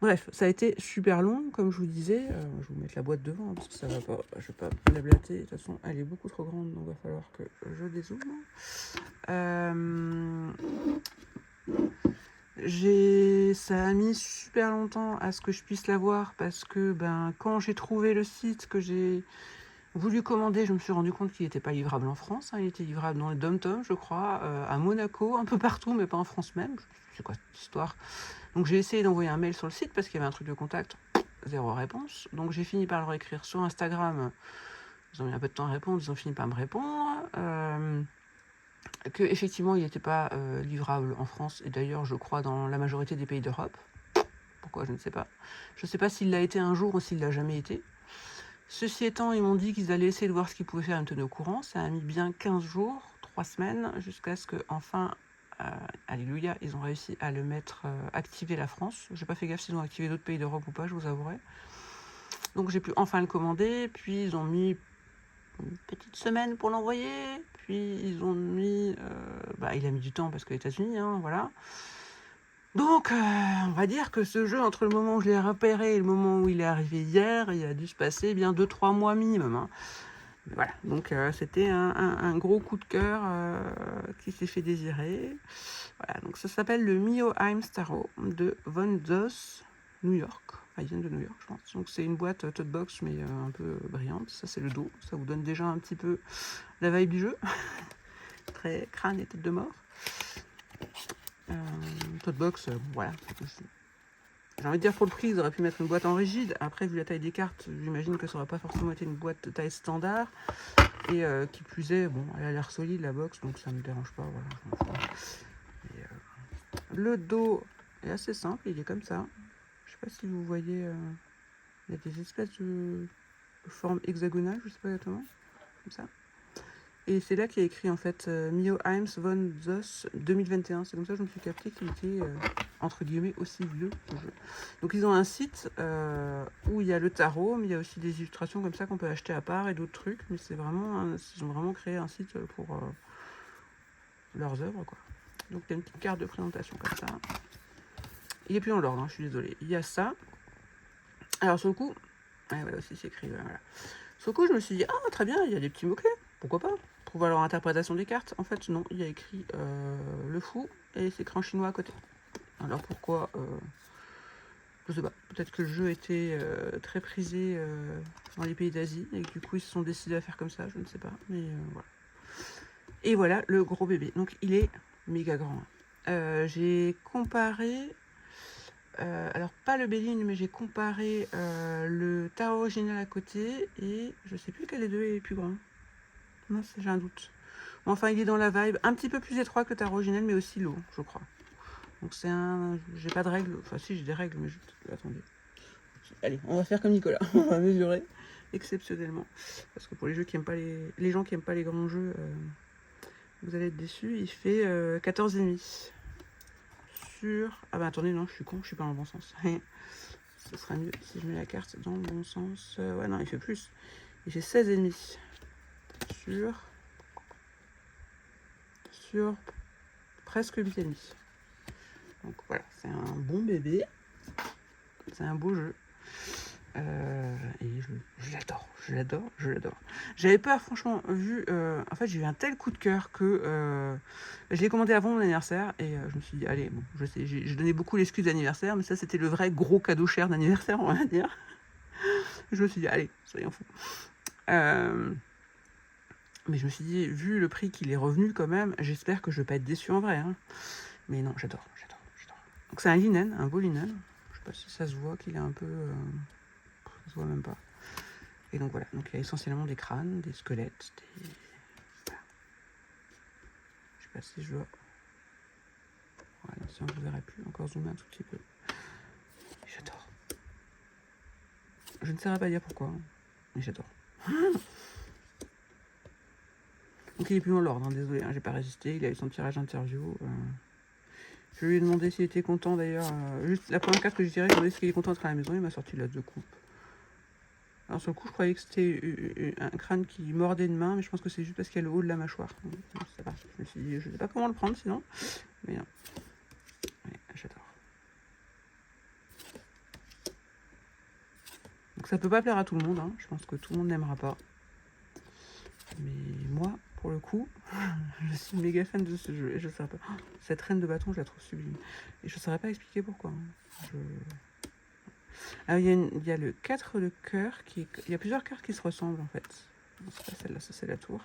Bref, ça a été super long, comme je vous disais. Je vais vous mettre la boîte devant, parce que ça va pas. Je vais pas la blater. De toute façon, elle est beaucoup trop grande, donc il va falloir que je dézoome. Ça a mis super longtemps à ce que je puisse l'avoir parce que quand j'ai trouvé le site que j'ai voulu commander, je me suis rendu compte qu'il n'était pas livrable en France. Il était livrable dans les dom-toms, je crois, à Monaco, un peu partout, mais pas en France même. C'est quoi cette histoire? Donc j'ai essayé d'envoyer un mail sur le site parce qu'il y avait un truc de contact, zéro réponse. Donc j'ai fini par le réécrire sur Instagram. Ils ont mis un peu de temps à répondre, ils ont fini par me répondre. Que effectivement il n'était pas livrable en France et d'ailleurs je crois dans la majorité des pays d'Europe. Pourquoi, je ne sais pas. Je ne sais pas s'il l'a été un jour ou s'il l'a jamais été. Ceci étant, ils m'ont dit qu'ils allaient essayer de voir ce qu'ils pouvaient faire et me tenir au courant. Ça a mis bien 15 jours, 3 semaines, jusqu'à ce que enfin, alléluia, ils ont réussi à le mettre, activer la France. J'ai pas fait gaffe s'ils ont activé d'autres pays d'Europe ou pas, je vous avouerai. Donc j'ai pu enfin le commander, puis ils ont mis une petite semaine pour l'envoyer, puis ils ont mis... il a mis du temps parce que les États-Unis, voilà. Donc, on va dire que ce jeu, entre le moment où je l'ai repéré et le moment où il est arrivé hier, il a dû se passer bien 2-3 mois minimum. Voilà, donc c'était un gros coup de cœur qui s'est fait désirer. Voilà, donc ça s'appelle le Mio Heims Tarot de Von Zoss, New York. Enfin, ils viennent de New York, je pense. Donc c'est une boîte tote box, mais un peu brillante. Ça, c'est le dos. Ça vous donne déjà un petit peu la vibe du jeu. Très crâne et tête de mort. Tote box, voilà. J'ai envie de dire pour le prix, ils auraient pu mettre une boîte en rigide. Après, vu la taille des cartes, j'imagine que ça aurait pas forcément été une boîte de taille standard. Et qui plus est, bon, elle a l'air solide la box, donc ça me dérange pas. Voilà, et, le dos est assez simple, il est comme ça. Je sais pas si vous voyez, il y a des espèces de formes hexagonales, je sais pas exactement, comme ça. Et c'est là qu'il y a écrit en fait Mio Heims von Zoss 2021. C'est comme ça que je me suis capté qu'il était entre guillemets aussi vieux ce jeu. Donc ils ont un site où il y a le tarot, mais il y a aussi des illustrations comme ça qu'on peut acheter à part et d'autres trucs. Mais c'est vraiment, ils ont vraiment créé un site pour leurs œuvres quoi. Donc il y a une petite carte de présentation comme ça. Il est plus dans l'ordre, je suis désolée. Il y a ça. Alors sur le coup, voilà aussi c'est écrit. Voilà. Sur le coup, je me suis dit très bien, il y a des petits mots clés. Pourquoi pas? Pour voir leur interprétation des cartes. En fait, non, il y a écrit le fou et c'est écrit en chinois à côté. Alors pourquoi je sais pas. Peut-être que le jeu était très prisé dans les pays d'Asie et que du coup ils se sont décidés à faire comme ça, je ne sais pas. Mais voilà. Et voilà le gros bébé. Donc il est méga grand. J'ai comparé. Alors pas le Béline, mais j'ai comparé le tarot original à côté et je sais plus quel des deux est plus grand. Non, j'ai un doute. Bon, enfin, il est dans la vibe, un petit peu plus étroit que le tarot original, mais aussi lourd, je crois. Donc c'est un... J'ai pas de règles, enfin si j'ai des règles, mais je... Attendez. Allez, on va faire comme Nicolas, on va mesurer. exceptionnellement. Parce que pour les jeux qui aiment pas les gens qui aiment pas les grands jeux, vous allez être déçus. Il fait 14,5 sur... Ah bah attendez, non, je suis con, je suis pas dans le bon sens. Ce sera mieux si je mets la carte dans le bon sens. Ouais, non, il fait plus. Il fait 16,5 sur presque 8,5. Donc voilà, c'est un bon bébé. C'est un beau jeu. Et je l'adore. J'avais pas franchement vu. En fait, j'ai eu un tel coup de cœur que je l'ai commandé avant mon anniversaire et je me suis dit, allez, bon, je sais, j'ai donné beaucoup l'excuse d'anniversaire, mais ça, c'était le vrai gros cadeau cher d'anniversaire, on va dire. Je me suis dit, allez, soyons fous. Mais je me suis dit, vu le prix qu'il est revenu quand même, j'espère que je vais pas être déçu en vrai. Hein. Mais non, j'adore. Donc c'est un linen, un beau linen. Je sais pas si ça se voit qu'il est un peu... ça se voit même pas. Et donc voilà, donc il y a essentiellement des crânes, des squelettes, des... Voilà. Je sais pas si je dois... Voilà, si on ne verrait plus, encore zoomer un tout petit peu. J'adore. Je ne saurais pas dire pourquoi, hein, mais j'adore. Donc il est plus dans l'ordre, hein, désolé, hein, j'ai pas résisté, il a eu son tirage interview. Je lui ai demandé s'il était content d'ailleurs. Juste la première carte que je dirais, j'ai demandé s'il est content d'être à la maison, il m'a sorti la 2 coupes. Alors sur le coup, je croyais que c'était un crâne qui mordait une main, mais je pense que c'est juste parce qu'il y a le haut de la mâchoire. Donc, ça va. Je me suis dit, je sais pas comment le prendre sinon, mais non. Ouais, j'adore. Donc ça peut pas plaire à tout le monde, hein. Je pense que tout le monde n'aimera pas. Mais moi, pour le coup, je suis méga fan de ce jeu et je saurais pas. Cette reine de bâton, je la trouve sublime. Et je saurais pas expliquer pourquoi. Ah, il y a le 4 de cœur qui est... Il y a plusieurs cartes qui se ressemblent en fait. C'est pas celle-là, ça c'est la tour.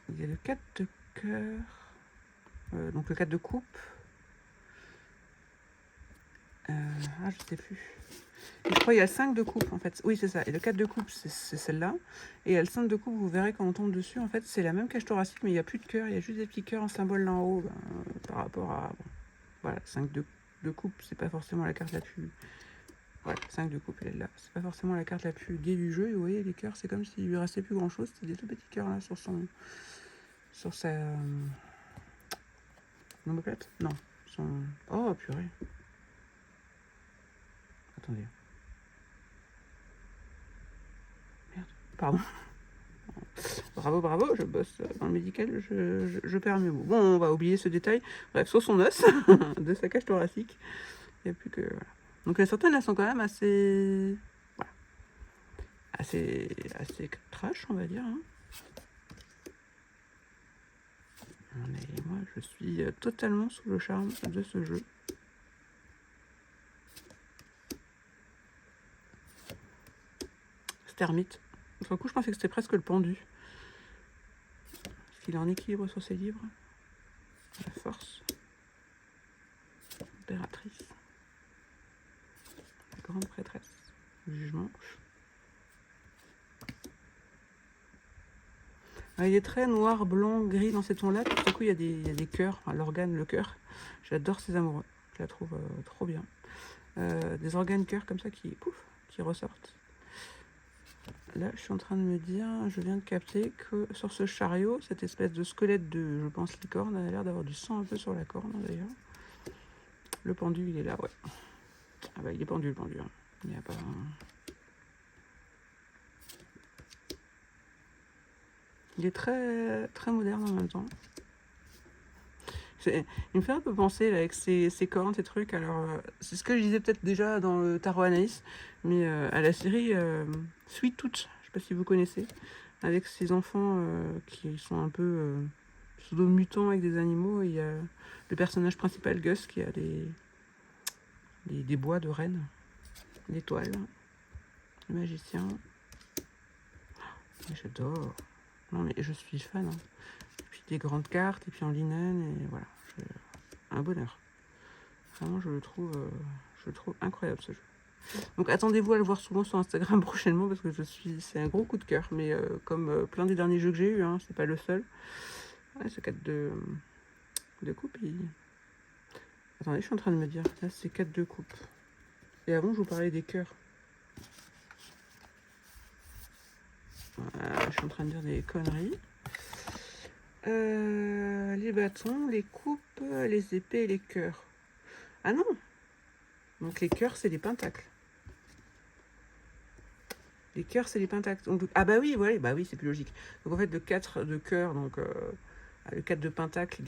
Il y a le 4 de cœur. Donc le 4 de coupe. Je sais plus. Et je crois qu'il y a le 5 de coupe en fait. Oui, c'est ça. Et le 4 de coupe, c'est celle-là. Et il y a le 5 de coupe, vous verrez quand on tombe dessus, en fait, c'est la même cage thoracique, mais il n'y a plus de cœur. Il y a juste des petits cœurs en symbole là en haut par rapport à... Bon, voilà, 5 de coupe, c'est pas forcément la carte la plus... Voilà, 5 de coupe, elle est là. C'est pas forcément la carte la plus gaie du jeu. Et vous voyez, les cœurs, c'est comme s'il lui restait plus grand-chose. C'est des tout petits cœurs là sur son... Sur sa... Omoplate ? Non. Son... Oh, purée. Attendez. Merde. Pardon. Bravo, je bosse dans le médical, je perds mes mots. Bon, on va oublier ce détail. Bref, sur son os de sa cage thoracique, il n'y a plus que... Voilà. Donc certaines, elles sont quand même assez... Voilà. Assez trash, on va dire. Hein. Mais moi, je suis totalement sous le charme de ce jeu. Stermite. Sur le coup, je pensais que c'était presque le pendu. Parce qu'il est en équilibre sur ses livres. La force. Impératrice. La grande prêtresse. Le jugement. Il est très noir, blanc, gris dans ces tons-là. Tout à coup, il y a des cœurs. Enfin, l'organe, le cœur. J'adore ces amoureux. Je la trouve trop bien. Des organes cœurs comme ça qui ressortent. Là, je suis en train de me dire, je viens de capter que sur ce chariot, cette espèce de squelette de, je pense, licorne, a l'air d'avoir du sang un peu sur la corne, d'ailleurs. Le pendu, il est là, ouais. Ah bah, il est pendu, le pendu. Hein. Il n'y a pas... Il est très, très moderne en même temps. Il me fait un peu penser là, avec ses cornes, ces trucs. Alors, c'est ce que je disais peut-être déjà dans le Tarot Anaïs, mais à la série Sweet Tooth, je sais pas si vous connaissez, avec ses enfants qui sont un peu pseudo-mutants avec des animaux. Et il y a le personnage principal, Gus, qui a des bois de rennes, l'étoile, le magicien. J'adore. Non mais je suis fan. Hein. Et puis des grandes cartes, et puis en linen, et voilà. Un bonheur. Vraiment, je le trouve incroyable ce jeu. Donc attendez-vous à le voir souvent sur Instagram prochainement parce que c'est un gros coup de cœur. Mais comme plein des derniers jeux que j'ai eu, hein, c'est pas le seul. Ouais, ce 4 de coupe. Attendez, je suis en train de me dire. Là, c'est 4 de coupe. Et avant, je vous parlais des cœurs. Je suis en train de dire des conneries. Les bâtons, les coupes, les épées et les cœurs. Ah non! Donc les cœurs, c'est les pentacles. Les cœurs, c'est les pentacles. Donc, ah bah oui, ouais, bah oui, c'est plus logique. Donc en fait, le 4 de cœur, donc le 4 de pentacle,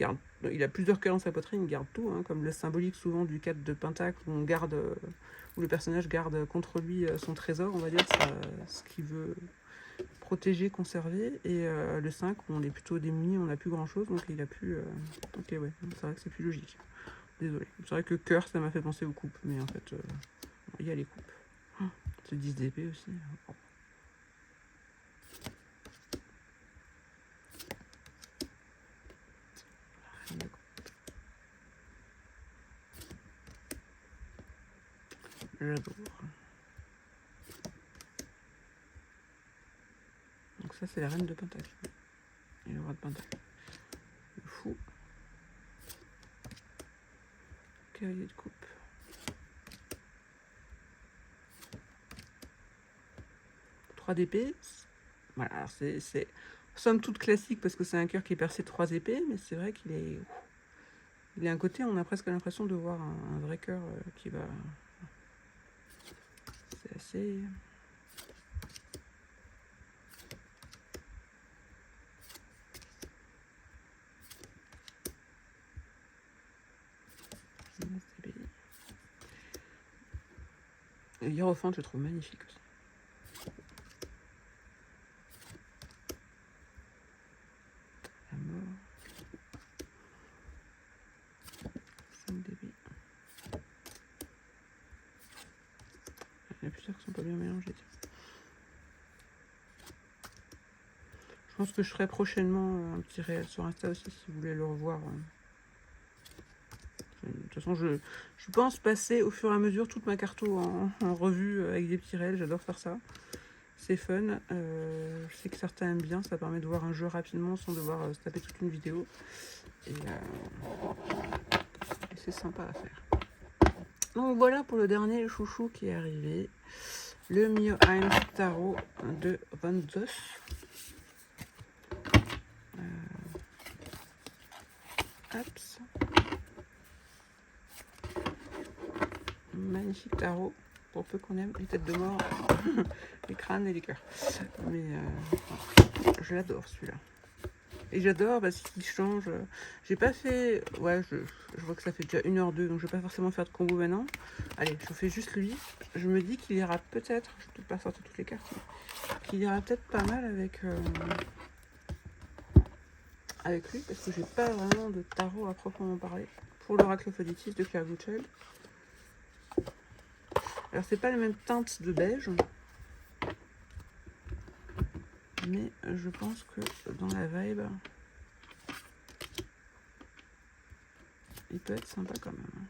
il a plusieurs cœurs dans sa poitrine, il garde tout, hein, comme le symbolique souvent du 4 de pentacle, où on garde, où le personnage garde contre lui son trésor, on va dire, ce qu'il veut protéger, conserver. Et le 5, où on est plutôt démuni, on n'a plus grand chose, donc il a plus. Ok, ouais, c'est vrai que c'est plus logique. Désolé. C'est vrai que cœur, ça m'a fait penser aux coupes, mais en fait, il y a les coupes. C'est 10 d'épée aussi. J'adore. Donc ça, c'est la reine de pentacle. Et le roi de pentacle. Le fou. Cavalier de coupe. D'épée. Voilà, c'est somme toute classique parce que c'est un cœur qui est percé de 3 épées, mais c'est vrai qu'il est. Il y a un côté, on a presque l'impression de voir un vrai cœur qui va. C'est assez. Le hiérophante, je trouve magnifique aussi. La mort. 5 d'épée. Il y en a plusieurs qui sont pas bien mélangés. Je pense que je ferai prochainement un petit réel sur Insta aussi si vous voulez le revoir. De toute façon, je pense passer au fur et à mesure toute ma carto en revue avec des petits réels. J'adore faire ça. C'est fun. Je sais que certains aiment bien. Ça permet de voir un jeu rapidement sans devoir se taper toute une vidéo. Et c'est sympa à faire. Donc voilà pour le dernier chouchou qui est arrivé. Le Mioheim Tarot de Van Doss. Magnifique tarot, pour peu qu'on aime les têtes de mort, les crânes et les cœurs. Mais je l'adore celui-là. Et j'adore parce qu'il change. J'ai pas fait. Ouais, je vois que ça fait déjà 1h02, donc je vais pas forcément faire de combo maintenant. Allez, je fais juste lui. Je me dis qu'il ira peut-être. Je vais peut-être pas sortir toutes les cartes. Qu'il ira peut-être pas mal avec lui, parce que j'ai pas vraiment de tarot à proprement parler. Pour l'oracle Foditis de Claire Gutscheld. Alors c'est pas la même teinte de beige, mais je pense que dans la vibe, il peut être sympa quand même.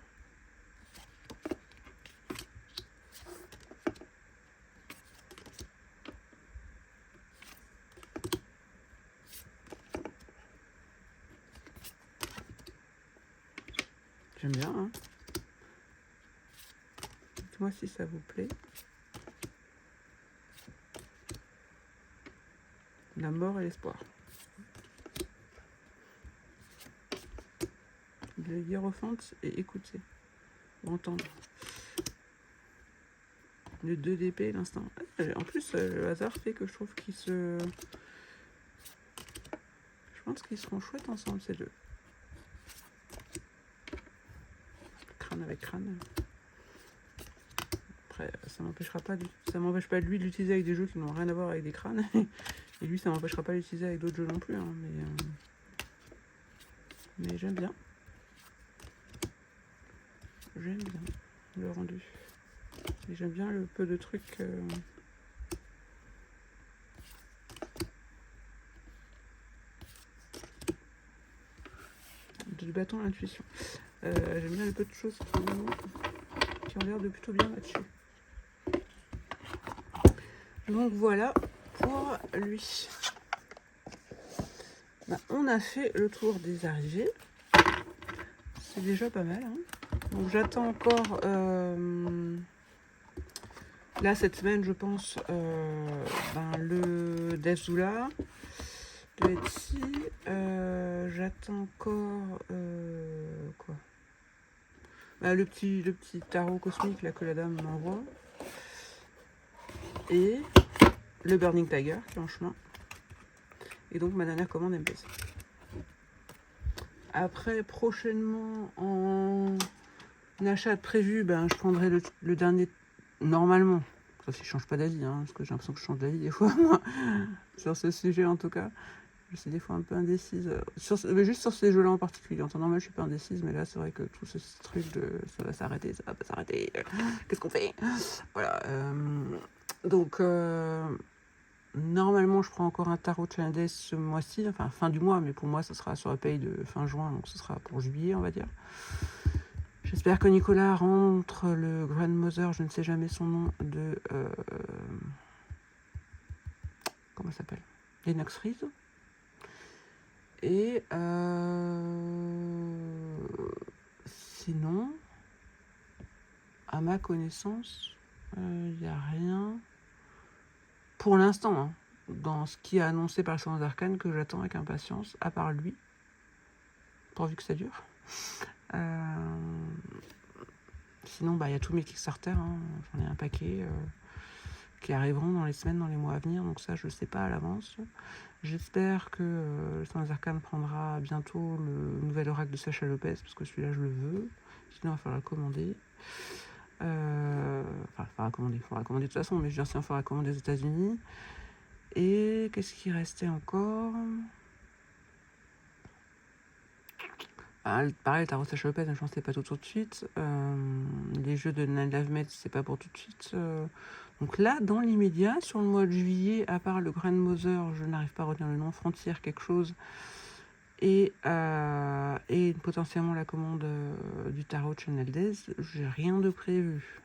J'aime bien, hein. Dites-moi si ça vous plaît. La mort et l'espoir. Le hiérophante et écouter. Ou entendre. Le 2 d'épée, l'instant. En plus, le hasard fait que je trouve qu'ils se... Je pense qu'ils seront chouettes ensemble, ces deux. Crâne avec crâne. Après, ça m'empêchera pas ça m'empêche pas de lui de l'utiliser avec des jeux qui n'ont rien à voir avec des crânes. Et lui, ça m'empêchera pas de l'utiliser avec d'autres jeux non plus. Hein, mais j'aime bien. J'aime bien le rendu. Et j'aime bien le peu de trucs... du bâton à l'intuition. J'aime bien le peu de choses qui ont l'air de plutôt bien matcher. Donc voilà pour lui. Bah, on a fait le tour des arrivées. C'est déjà pas mal. Hein. Donc j'attends encore Là, cette semaine, je pense, le Deathzula de Etsy. J'attends encore quoi le petit tarot cosmique là que la dame m'envoie. Et le Burning Tiger qui est en chemin. Et donc ma dernière commande elle me plaise. Après, prochainement, en achat prévu, je prendrai le dernier normalement. Sauf si je change pas d'avis, parce que j'ai l'impression que je change d'avis des fois, moi, sur ce sujet en tout cas. Je suis des fois un peu indécise. Mais juste sur ces jeux-là en particulier. En temps normal, je suis pas indécise, mais là, c'est vrai que tout ce truc de ça va s'arrêter, ça va pas s'arrêter. Qu'est-ce qu'on fait? Voilà. Donc, normalement, je prends encore un tarot Challenges ce mois-ci, enfin fin du mois, mais pour moi, ça sera sur la paye de fin juin, donc ce sera pour juillet, on va dire. J'espère que Nicolas rentre le Grandmother, je ne sais jamais son nom, de. Comment ça s'appelle? Lennox Reed. Et sinon, à ma connaissance, il n'y a rien pour l'instant dans ce qui est annoncé par le Salon d'Arcane que j'attends avec impatience, à part lui, pourvu que ça dure. Sinon, il y a tous mes Kickstarter, j'en ai un paquet qui arriveront dans les semaines, dans les mois à venir, donc ça, je ne sais pas à l'avance. J'espère que le Salon d'Arcane prendra bientôt le nouvel oracle de Sacha Lopez, parce que celui-là, je le veux. Sinon, il va falloir le commander. Il faudra commander de toute façon, mais je veux dire, si on fera commander aux États-Unis. Et qu'est-ce qui restait encore? Pareil, le tarot Sacha Lopez, je pense que c'est pas tout de suite. Les jeux de Nine Live Med, c'est pas pour tout de suite. Donc là, dans l'immédiat, sur le mois de juillet, à part le Grandmother, je n'arrive pas à retenir le nom, Frontière quelque chose, et potentiellement la commande du tarot Channel Days, j'ai rien de prévu.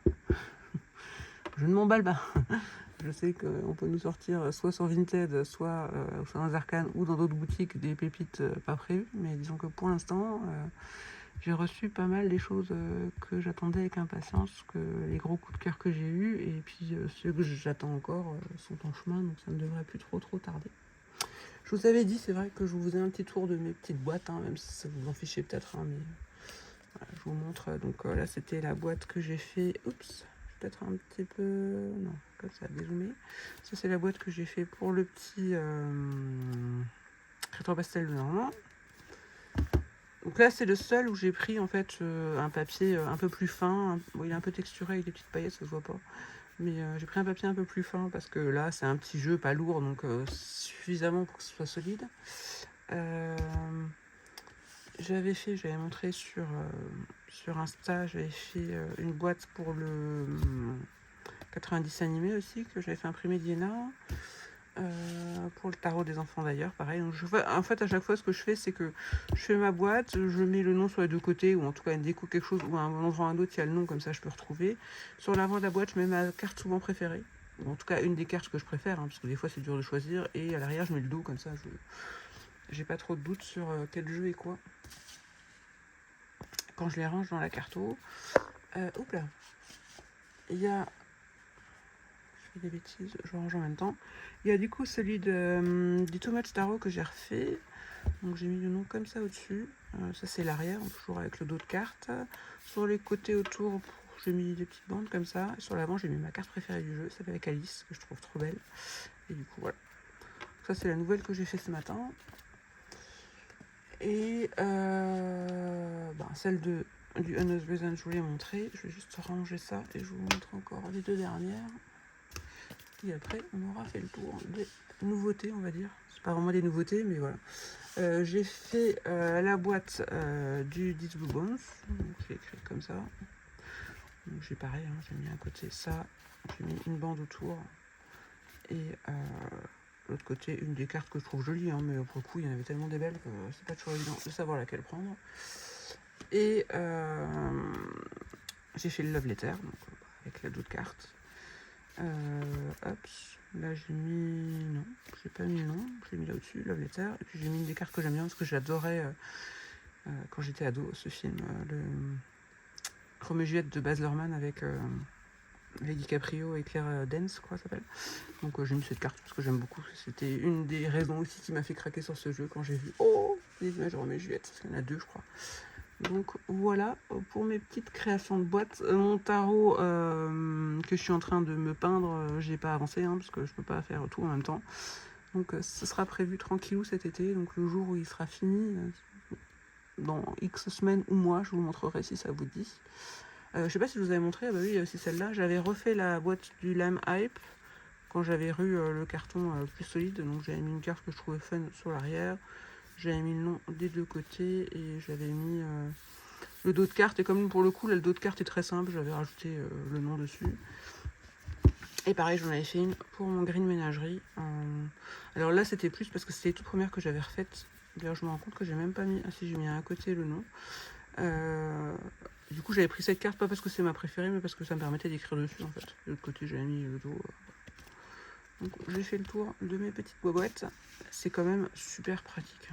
Je ne m'emballe pas. Je sais qu'on peut nous sortir soit sur Vinted, soit dans les Arcanes ou dans d'autres boutiques des pépites pas prévues. Mais disons que pour l'instant, j'ai reçu pas mal des choses que j'attendais avec impatience, que les gros coups de cœur que j'ai eus, et puis ceux que j'attends encore sont en chemin, donc ça ne devrait plus trop tarder. Je vous avais dit, c'est vrai que je vous faisais un petit tour de mes petites boîtes, même si ça vous en fichez peut-être, mais voilà, je vous montre. Donc là, c'était la boîte que j'ai fait. Oups, peut-être un petit peu. Non, comme ça, dézoomé. Ça, c'est la boîte que j'ai fait pour le petit Rétro Pastel de Normand. Donc là, c'est le seul où j'ai pris en fait un papier un peu plus fin. Bon, il est un peu texturé avec des petites paillettes, ça se voit pas. Mais j'ai pris un papier un peu plus fin parce que là, c'est un petit jeu pas lourd, donc suffisamment pour que ce soit solide. J'avais montré sur Insta, j'avais fait une boîte pour le 90 animé aussi, que j'avais fait imprimer d'Iéna. Pour le tarot des enfants d'ailleurs, pareil. Donc en fait, à chaque fois, ce que je fais, c'est que je fais ma boîte, je mets le nom sur les deux côtés, ou en tout cas une déco quelque chose, ou à un endroit ou un autre, il y a le nom, comme ça je peux retrouver. Sur l'avant de la boîte, je mets ma carte souvent préférée. Ou en tout cas, une des cartes que je préfère, parce que des fois c'est dur de choisir. Et à l'arrière, je mets le dos, comme ça, j'ai pas trop de doute sur quel jeu et quoi. Quand je les range dans la carto. Hop là. Il y a... Je fais des bêtises, je range en même temps. Il y a du coup celui du Too Much Tarot que j'ai refait. Donc j'ai mis le nom comme ça au-dessus. Ça c'est l'arrière, toujours avec le dos de carte. Sur les côtés autour, j'ai mis des petites bandes comme ça. Et sur l'avant, j'ai mis ma carte préférée du jeu, celle avec Alice, que je trouve trop belle. Et du coup, voilà. Ça c'est la nouvelle que j'ai fait ce matin. Et celle du Unknown Reason, je vous l'ai montré. Je vais juste ranger ça et je vous montre encore les deux dernières. Et après, on aura fait le tour des nouveautés, on va dire. C'est pas vraiment des nouveautés, mais voilà. J'ai fait la boîte du This Blue Bones. Donc, j'ai écrit comme ça. Donc, j'ai pareil, j'ai mis à côté ça. J'ai mis une bande autour. Et l'autre côté, une des cartes que je trouve jolie, mais pour le coup, il y en avait tellement des belles que c'est pas toujours évident de savoir laquelle prendre. Et j'ai fait le Love Letter, donc, avec la d'autres cartes. Hop, là j'ai mis... Non, j'ai pas mis le nom, j'ai mis là au-dessus, Love Letter. Et puis j'ai mis des cartes que j'aime bien parce que j'adorais, quand j'étais ado, ce film, le Roméo et Juliette de Baz Luhrmann avec avec DiCaprio et Claire Danes, je crois ça s'appelle. Donc j'ai mis cette carte parce que j'aime beaucoup. C'était une des raisons aussi qui m'a fait craquer sur ce jeu quand j'ai vu les images de Roméo et Juliette. Parce qu'il y en a 2, je crois. Donc voilà pour mes petites créations de boîtes. Mon tarot que je suis en train de me peindre, j'ai pas avancé parce que je peux pas faire tout en même temps. Donc ce sera prévu tranquillou cet été. Donc le jour où il sera fini, dans X semaines ou mois, je vous montrerai si ça vous dit. Je sais pas si je vous avais montré, ah bah oui, il y a aussi celle-là. J'avais refait la boîte du Lime Hype quand j'avais eu le carton plus solide. Donc j'avais mis une carte que je trouvais fun sur l'arrière. J'avais mis le nom des deux côtés et j'avais mis le dos de carte. Et comme pour le coup, là, le dos de carte est très simple, j'avais rajouté le nom dessus. Et pareil, j'en avais fait une pour mon green ménagerie. Alors là, c'était plus parce que c'était les toutes premières que j'avais refaites. D'ailleurs, je me rends compte que j'ai même pas mis... Ah si, j'ai mis à côté le nom. Du coup, j'avais pris cette carte, pas parce que c'est ma préférée, mais parce que ça me permettait d'écrire dessus, en fait. De l'autre côté, j'avais mis le dos. Donc, j'ai fait le tour de mes petites boîtes. C'est quand même super pratique.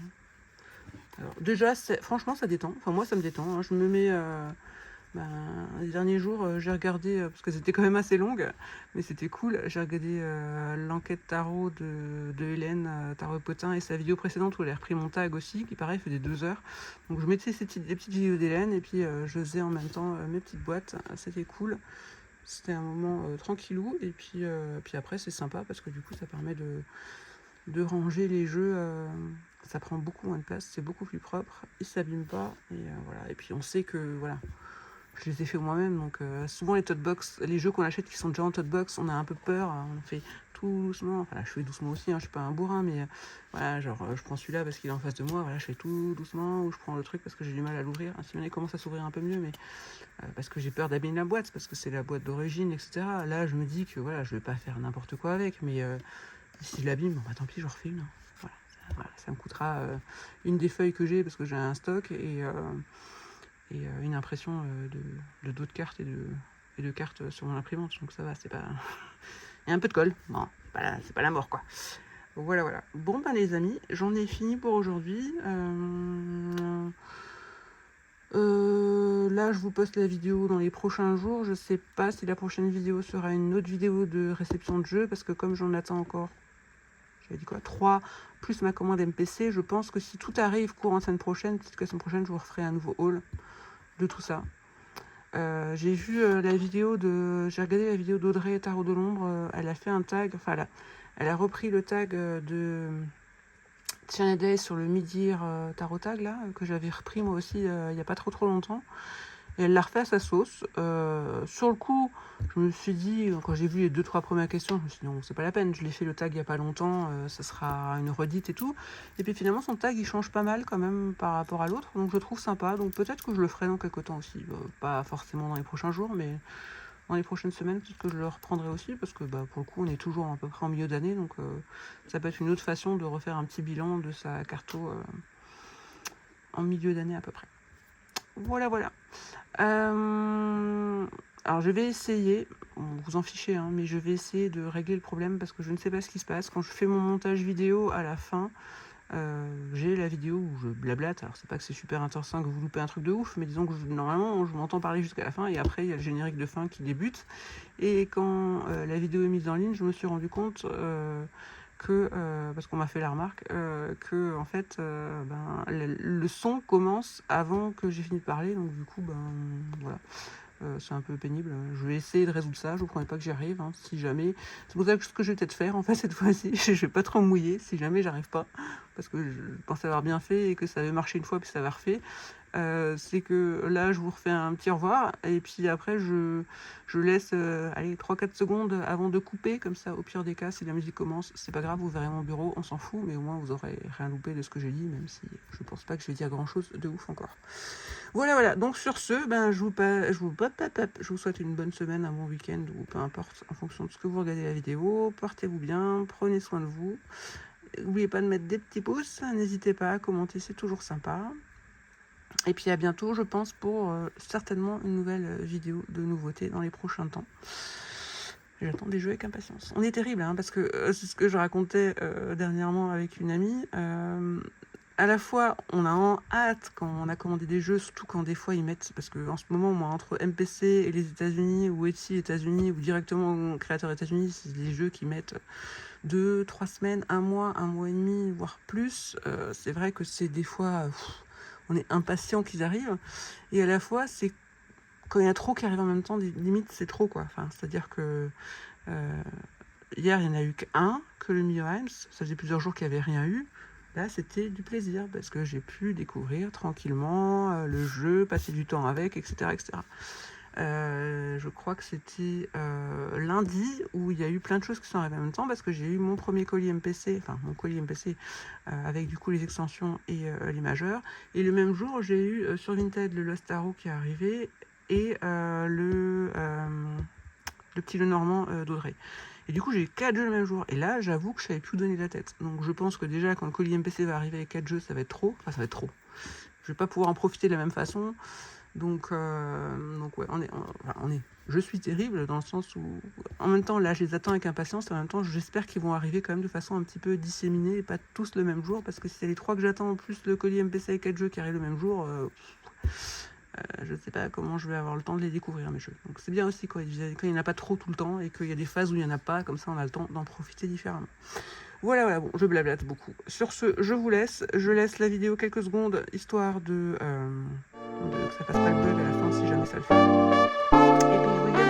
Alors, déjà, franchement, ça détend. Enfin, moi, ça me détend. Je me mets... les derniers jours, j'ai regardé, parce que c'était quand même assez longue, mais c'était cool, j'ai regardé l'enquête tarot de Hélène Tarot-Potin et sa vidéo précédente où elle a repris mon tag aussi, qui pareil faisait 2 heures. Donc je mettais des petites vidéos d'Hélène et puis je faisais en même temps mes petites boîtes, c'était cool. C'était un moment tranquillou et puis après c'est sympa parce que du coup ça permet de ranger les jeux, ça prend beaucoup moins de place, c'est beaucoup plus propre, ils s'abîment pas et voilà. Et puis on sait que voilà, je les ai fait moi-même, donc souvent les tote box, les jeux qu'on achète qui sont déjà en tote box, on a un peu peur, on fait tout doucement, enfin là, je fais doucement aussi, je suis pas un bourrin, mais voilà, genre je prends celui-là parce qu'il est en face de moi, voilà, je fais tout doucement, ou je prends le truc parce que j'ai du mal à l'ouvrir, si on commence à s'ouvrir un peu mieux, mais parce que j'ai peur d'abîmer la boîte, parce que c'est la boîte d'origine, etc. Là, je me dis que voilà, je vais pas faire n'importe quoi avec, mais si je l'abîme, bon, bah, tant pis, j'en refais une. Voilà, ça me coûtera une des feuilles que j'ai parce que j'ai un stock et une impression de d'autres cartes et de cartes sur mon imprimante. Donc ça va, c'est pas... Il y a un peu de colle. Bon, c'est pas la mort, quoi. Voilà. Bon, ben les amis, j'en ai fini pour aujourd'hui. Là, je vous poste la vidéo dans les prochains jours. Je sais pas si la prochaine vidéo sera une autre vidéo de réception de jeu, parce que comme j'en attends encore, j'avais dit quoi, 3 plus ma commande MPC, je pense que si tout arrive courant de semaine prochaine, peut-être que la semaine prochaine, je vous referai un nouveau haul de tout ça. J'ai vu la vidéo j'ai regardé la vidéo d'Audrey Tarot de l'ombre. Elle a fait un tag, enfin elle a repris le tag de Tiana Day sur le Midir Tarot Tag là, que j'avais repris moi aussi il n'y a pas trop longtemps. Et elle l'a refait à sa sauce. Sur le coup, je me suis dit, quand j'ai vu les 2-3 premières questions, je me suis dit non, c'est pas la peine, je l'ai fait le tag il y a pas longtemps, ça sera une redite et tout. Et puis finalement, son tag il change pas mal quand même par rapport à l'autre, donc je le trouve sympa. Donc peut-être que je le ferai dans quelques temps aussi. Pas forcément dans les prochains jours, mais dans les prochaines semaines, peut-être que je le reprendrai aussi, parce que pour le coup, on est toujours à peu près en milieu d'année, donc ça peut être une autre façon de refaire un petit bilan de sa carto en milieu d'année à peu près. Voilà. Alors je vais essayer, vous en fichez, mais je vais essayer de régler le problème parce que je ne sais pas ce qui se passe. Quand je fais mon montage vidéo à la fin, j'ai la vidéo où je blablate. Alors c'est pas que c'est super intéressant que vous loupez un truc de ouf, mais disons que normalement je m'entends parler jusqu'à la fin et après il y a le générique de fin qui débute. Et quand la vidéo est mise en ligne, je me suis rendu compte que, parce qu'on m'a fait la remarque, que en fait le son commence avant que j'ai fini de parler, donc du coup voilà. C'est un peu pénible. Je vais essayer de résoudre ça. Je vous promets pas que j'y arrive. Si jamais, c'est pour ça que ce que je vais peut-être faire en fait cette fois-ci, je vais pas trop me mouiller si jamais j'arrive pas, parce que je pense avoir bien fait et que ça avait marché une fois puis ça va refait. C'est que là je vous refais un petit au revoir et puis après je laisse 3-4 secondes avant de couper, comme ça au pire des cas si la musique commence c'est pas grave, vous verrez mon bureau, on s'en fout, mais au moins vous aurez rien loupé de ce que j'ai dit, même si je pense pas que je vais dire grand chose de ouf encore. Voilà, donc sur ce je vous souhaite une bonne semaine, un bon week-end ou peu importe en fonction de ce que vous regardez la vidéo. Portez-vous bien, prenez soin de vous, n'oubliez pas de mettre des petits pouces, n'hésitez pas à commenter, c'est toujours sympa. Et puis à bientôt, je pense, pour certainement une nouvelle vidéo de nouveautés dans les prochains temps. J'attends des jeux avec impatience. On est terrible, parce que c'est ce que je racontais dernièrement avec une amie. à la fois, on a hâte quand on a commandé des jeux, surtout quand des fois ils mettent, parce qu'en ce moment, moi, entre MPC et les États-Unis, ou Etsy États-Unis, ou directement créateur États-Unis, c'est des jeux qui mettent 2, 3 semaines, un mois et demi, voire plus. C'est vrai que c'est des fois, on est impatient qu'ils arrivent. Et à la fois, c'est quand il y a trop qui arrivent en même temps, limite, c'est trop, quoi. Enfin, c'est-à-dire que hier, il n'y en a eu qu'un, que le Mio-Heims. Ça faisait plusieurs jours qu'il n'y avait rien eu. Là, c'était du plaisir parce que j'ai pu découvrir tranquillement le jeu, passer du temps avec, etc. etc. Je crois que c'était lundi où il y a eu plein de choses qui sont arrivées en même temps parce que j'ai eu mon premier colis MPC, enfin mon colis MPC avec du coup les extensions et les majeurs. Et le même jour, j'ai eu sur Vinted le Lost Arrow qui est arrivé et le petit Lenormand d'Audrey. Et du coup, j'ai eu 4 jeux le même jour. Et là, j'avoue que je savais plus où donner la tête. Donc je pense que déjà, quand le colis MPC va arriver avec 4 jeux, ça va être trop. Enfin, ça va être trop. Je vais pas pouvoir en profiter de la même façon. Donc ouais, je suis terrible dans le sens où, en même temps, là, je les attends avec impatience. Et en même temps, j'espère qu'ils vont arriver quand même de façon un petit peu disséminée et pas tous le même jour. Parce que si c'est les 3 que j'attends, en plus le colis MPC avec 4 jeux qui arrivent le même jour, je ne sais pas comment je vais avoir le temps de les découvrir, mes jeux. Donc c'est bien aussi quand il n'y en a pas trop tout le temps et qu'il y a des phases où il n'y en a pas, comme ça on a le temps d'en profiter différemment. Voilà, bon, je blablate beaucoup. Sur ce, je vous laisse. Je laisse la vidéo quelques secondes, histoire que ça fasse pas le bug à la fin si jamais ça le fait. Et puis je vous dis